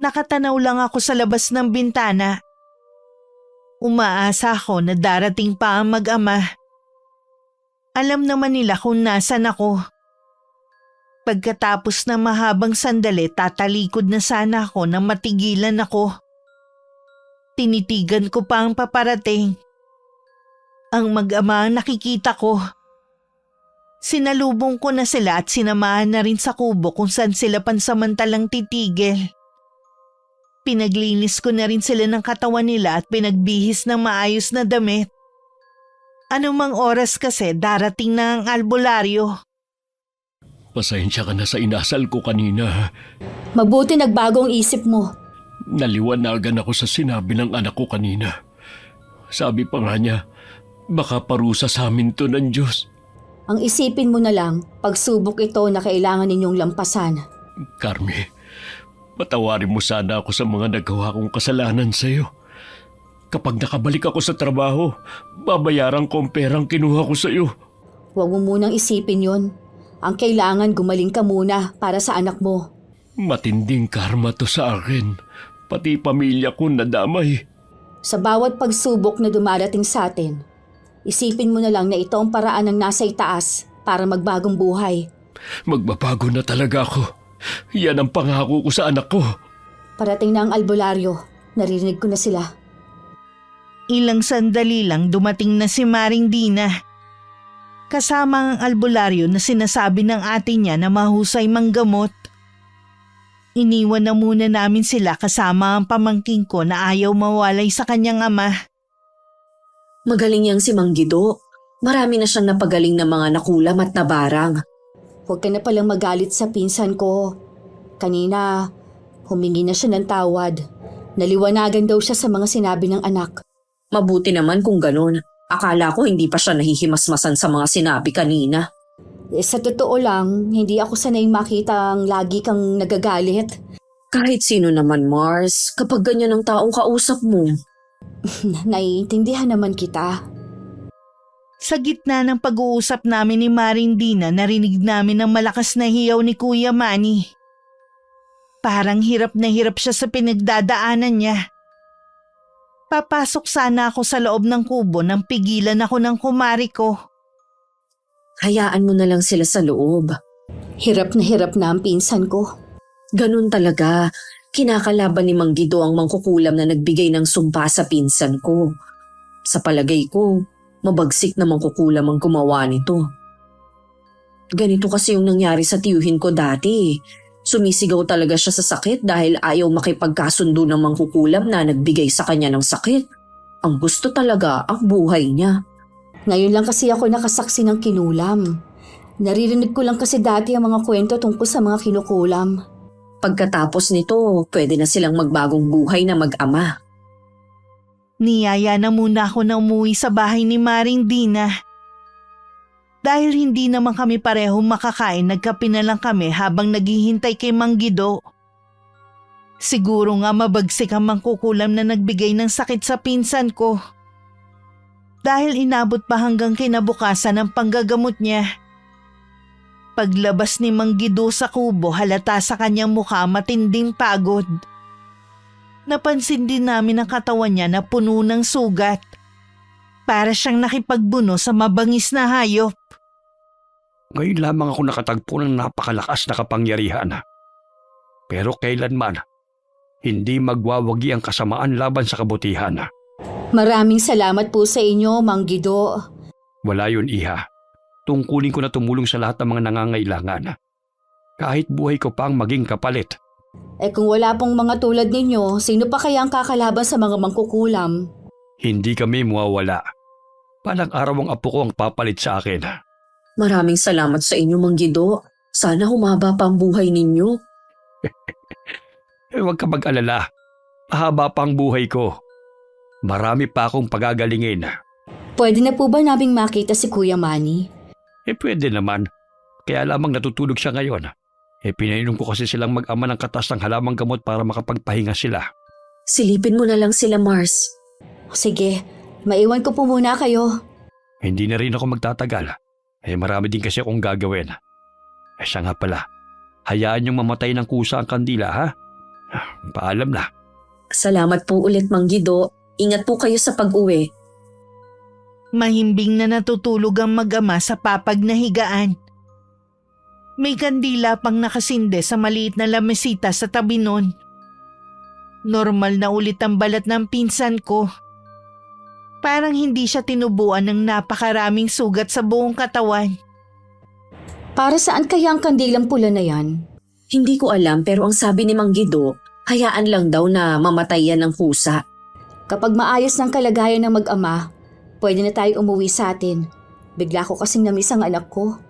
C: Nakatanaw lang ako sa labas ng bintana. Umaasa ako na darating pa ang mag-ama. Alam naman nila kung nasan ako. Pagkatapos ng mahabang sandali, tatalikod na sana ako nang matigilan ako. Tinitigan ko pa ang paparating. Ang mag-ama ang nakikita ko. Sinalubong ko na sila at sinamahan na rin sa kubo kung saan sila pansamantalang titigil. Pinaglinis ko na rin sila ng katawan nila at pinagbihis ng maayos na damit. Anumang oras kasi darating na ang albularyo.
D: Pasensya ka na sa inasal ko kanina.
B: Mabuti nagbagong isip mo.
D: Naliwanagan ako sa sinabi ng anak ko kanina. Sabi pa nga niya, baka parusa sa amin to ng Diyos.
B: Ang isipin mo na lang, pagsubok ito na kailangan ninyong lampasan.
D: Carmi, patawarin mo sana ako sa mga nagawa kong kasalanan sa iyo. Kapag nakabalik ako sa trabaho, babayaran ko ang perang kinuha ko sa iyo.
B: Huwag mo munang isipin yon. Ang kailangan gumaling ka muna para sa anak mo.
D: Matinding karma to sa akin. Pati pamilya ko nadamay.
B: Sa bawat pagsubok na dumarating sa atin, isipin mo na lang na ito ang paraan ng nasa itaas para magbagong buhay.
D: Magbabago na talaga ako. Yan ang pangako ko sa anak ko.
B: Parating na ang albularyo. Naririnig ko na sila.
C: Ilang sandali lang dumating na si Maring Dina. Kasama ang albularyo na sinasabi ng ate niya na mahusay manggamot. Iniwan na muna namin sila kasama ang pamangking ko na ayaw mawalay sa kanyang ama.
A: Magaling yang si Mang Guido. Marami na siyang napagaling na mga nakulam at nabarang.
B: Huwag ka na palang magalit sa pinsan ko. Kanina, humingi na siya ng tawad. Naliwanagan daw siya sa mga sinabi ng anak.
A: Mabuti naman kung ganun. Akala ko hindi pa siya nahihimasmasan sa mga sinabi kanina.
B: Sa totoo lang, hindi ako sanay makita ang lagi kang nagagalit.
A: Kahit sino naman, Mars, kapag ganyan ang taong kausap mo.
B: Naiintindihan naman kita.
C: Sa gitna ng pag-uusap namin ni Maring Dina, narinig namin ang malakas na hiyaw ni Kuya Manny. Parang hirap na hirap siya sa pinagdadaanan niya. Papasok sana ako sa loob ng kubo nang pigilan ako ng kumari ko.
A: Hayaan mo na lang sila sa loob.
B: Hirap na ang pinsan ko.
A: Ganun talaga. Kinakalaban ni Mang Guido ang mangkukulam na nagbigay ng sumpa sa pinsan ko. Sa palagay ko, Mabagsik namang kukulam ang gumawa nito. Ganito kasi yung nangyari sa tiyuhin ko dati. Sumisigaw talaga siya sa sakit dahil ayaw makipagkasundo ng mangkukulam na nagbigay sa kanya ng sakit. Ang gusto talaga ang buhay niya.
B: Ngayon lang kasi ako nakasaksi ng kinulam. Naririnig ko lang kasi dati ang mga kwento tungkol sa mga kinukulam.
A: Pagkatapos nito, pwede na silang magbagong buhay na mag-ama.
C: Niyaya na muna ako na umuwi sa bahay ni Maring Dina. Dahil hindi naman kami parehong makakain, nagkape na lang kami habang naghihintay kay Mang Guido. Siguro nga mabagsik ang mangkukulam na nagbigay ng sakit sa pinsan ko. Dahil inabot pa hanggang kinabukasan ang panggagamot niya. Paglabas ni Mang Guido sa kubo, halata sa kanyang mukha matinding pagod. Napansin din namin ang katawan niya na puno ng sugat. Para siyang nakipagbuno sa mabangis na hayop.
E: Ngayon lamang ako nakatagpo ng napakalakas na kapangyarihan. Pero kailanman, hindi magwawagi ang kasamaan laban sa kabutihan.
B: Maraming salamat po sa inyo, Mang Guido.
E: Wala yun, Iha. Tungkulin ko na tumulong sa lahat ng mga nangangailangan. Kahit buhay ko pa ang maging kapalit.
B: Kung wala pong mga tulad ninyo, sino pa kaya ang kakalaban sa mga mangkukulam?
E: Hindi kami mawawala. Palang araw ang apo ko ang papalit sa akin.
A: Maraming salamat sa inyo, Mang Guido. Sana humaba pa ang buhay ninyo.
E: Huwag ka mag-alala. Mahaba pa ang buhay ko. Marami pa akong pagagalingin.
B: Pwede na po ba naming makita si Kuya Manny?
E: Pwede naman. Kaya lamang natutulog siya ngayon. Pinainom ko kasi silang mag-ama ng katas ng halamang gamot para makapagpahinga sila.
A: Silipin mo na lang sila, Mars.
B: Sige, maiwan ko po muna kayo.
E: Hindi na rin ako magtatagal. Marami din kasi akong gagawin. Siya nga pala. Hayaan niyong mamatay ng kusa ang kandila, ha? Paalam na.
A: Salamat po ulit, Mang Guido. Ingat po kayo sa pag-uwi.
C: Mahimbing na natutulog ang mag-ama sa papag na higaan. May kandila pang nakasinde sa maliit na lamesita sa tabi nun. Normal na ulit ang balat ng pinsan ko. Parang hindi siya tinubuan ng napakaraming sugat sa buong katawan.
B: Para saan kaya ang kandilang pula na yan?
A: Hindi ko alam pero ang sabi ni Mang Guido, hayaan lang daw na mamatay yan ng kusa.
B: Kapag maayos ng kalagayan ng mag-ama, pwede na tayo umuwi sa atin. Bigla ko kasing namiss ang anak ko.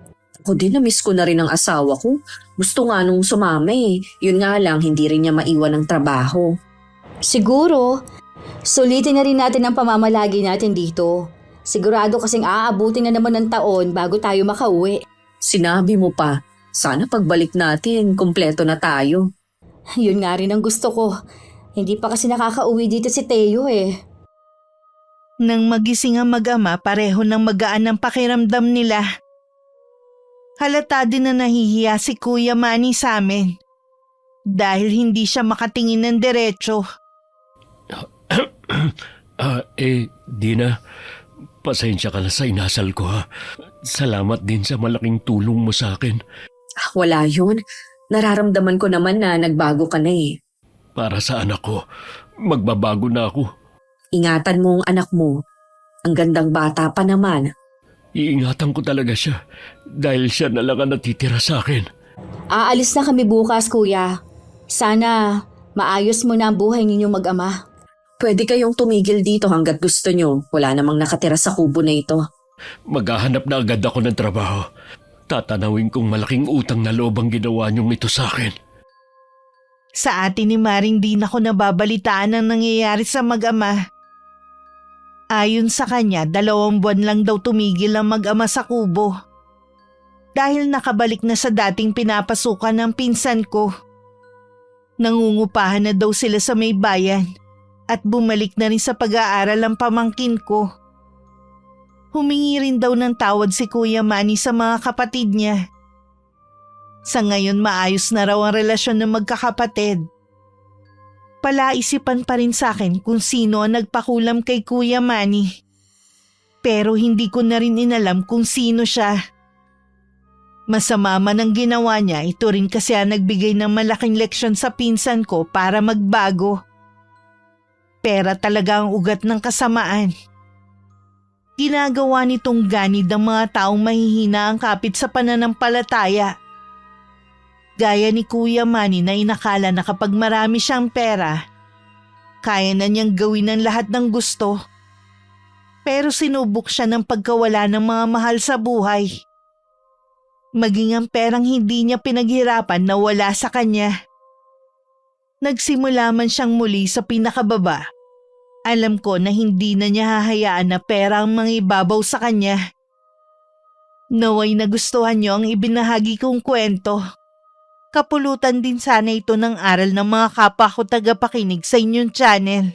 A: Ako din na-miss ko na rin ang asawa ko. Gusto nga nung sumama eh. Yun nga lang, hindi rin niya maiwan ng trabaho.
B: Siguro, sulitin na rin natin ang pamamalagi natin dito. Sigurado kasing aabutin na naman ng taon bago tayo makauwi.
A: Sinabi mo pa, sana pagbalik natin, kumpleto na tayo.
B: Yun nga rin ang gusto ko. Hindi pa kasi nakakauwi dito si Teo eh.
C: Nang magising ang mag-ama, pareho ng magaan ang pakiramdam nila. Halata din na nahihiya si Kuya Manny sa amin. Dahil hindi siya makatingin ng diretso.
D: Dina, pasensya ka na sa inasal ko ha. Salamat din sa malaking tulong mo sa akin.
A: Wala yun. Nararamdaman ko naman na nagbago ka na eh.
D: Para sa anak ko, magbabago na ako.
A: Ingatan mo ang anak mo. Ang gandang bata pa naman.
D: Iingatan ko talaga siya dahil siya na lang ang natitira sa akin.
B: Aalis na kami bukas, kuya. Sana maayos mo na ang buhay ninyong mag-ama.
A: Pwede kayong tumigil dito hanggat gusto nyo. Wala namang nakatira sa kubo na ito.
D: Maghahanap na agad ako ng trabaho. Tatanawin kong malaking utang na loob ang ginawa niyong ito sa akin.
C: Sa atin ni Maring di na ako nababalitaan ang nangyayari sa mag-ama. Ayon sa kanya, 2 buwan lang daw tumigil ang mag-ama sa kubo. Dahil nakabalik na sa dating pinapasukan ng pinsan ko. Nangungupahan na daw sila sa may bayan at bumalik na rin sa pag-aaral ang pamangkin ko. Humingi rin daw ng tawad si Kuya Manny sa mga kapatid niya. Sa ngayon maayos na raw ang relasyon ng magkakapatid. Palaisipan pa rin sa akin kung sino ang nagpakulam kay Kuya Manny. Pero hindi ko na rin inalam kung sino siya. Masama man ang ginawa niya, ito rin kasi ang nagbigay ng malaking leksyon sa pinsan ko para magbago. Pera talaga ang ugat ng kasamaan. Ginagawa nitong ganid ng mga taong mahihina ang kapit sa pananampalataya. Gaya ni Kuya Manny na inakala na kapag marami siyang pera, kaya na niyang gawin ang lahat ng gusto. Pero sinubok siya ng pagkawala ng mga mahal sa buhay. Maging ang perang hindi niya pinaghirapan na wala sa kanya. Nagsimula man siyang muli sa pinakababa. Alam ko na hindi na niya hahayaan na pera ang mangibabaw sa kanya. Naway nagustuhan niyo ang ibinahagi kong kwento. Kapulutan din sana ito ng aral ng mga kapwa ko tagapakinig sa inyong channel.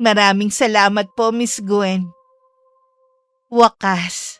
C: Maraming salamat po, Miss Gwen. Wakas.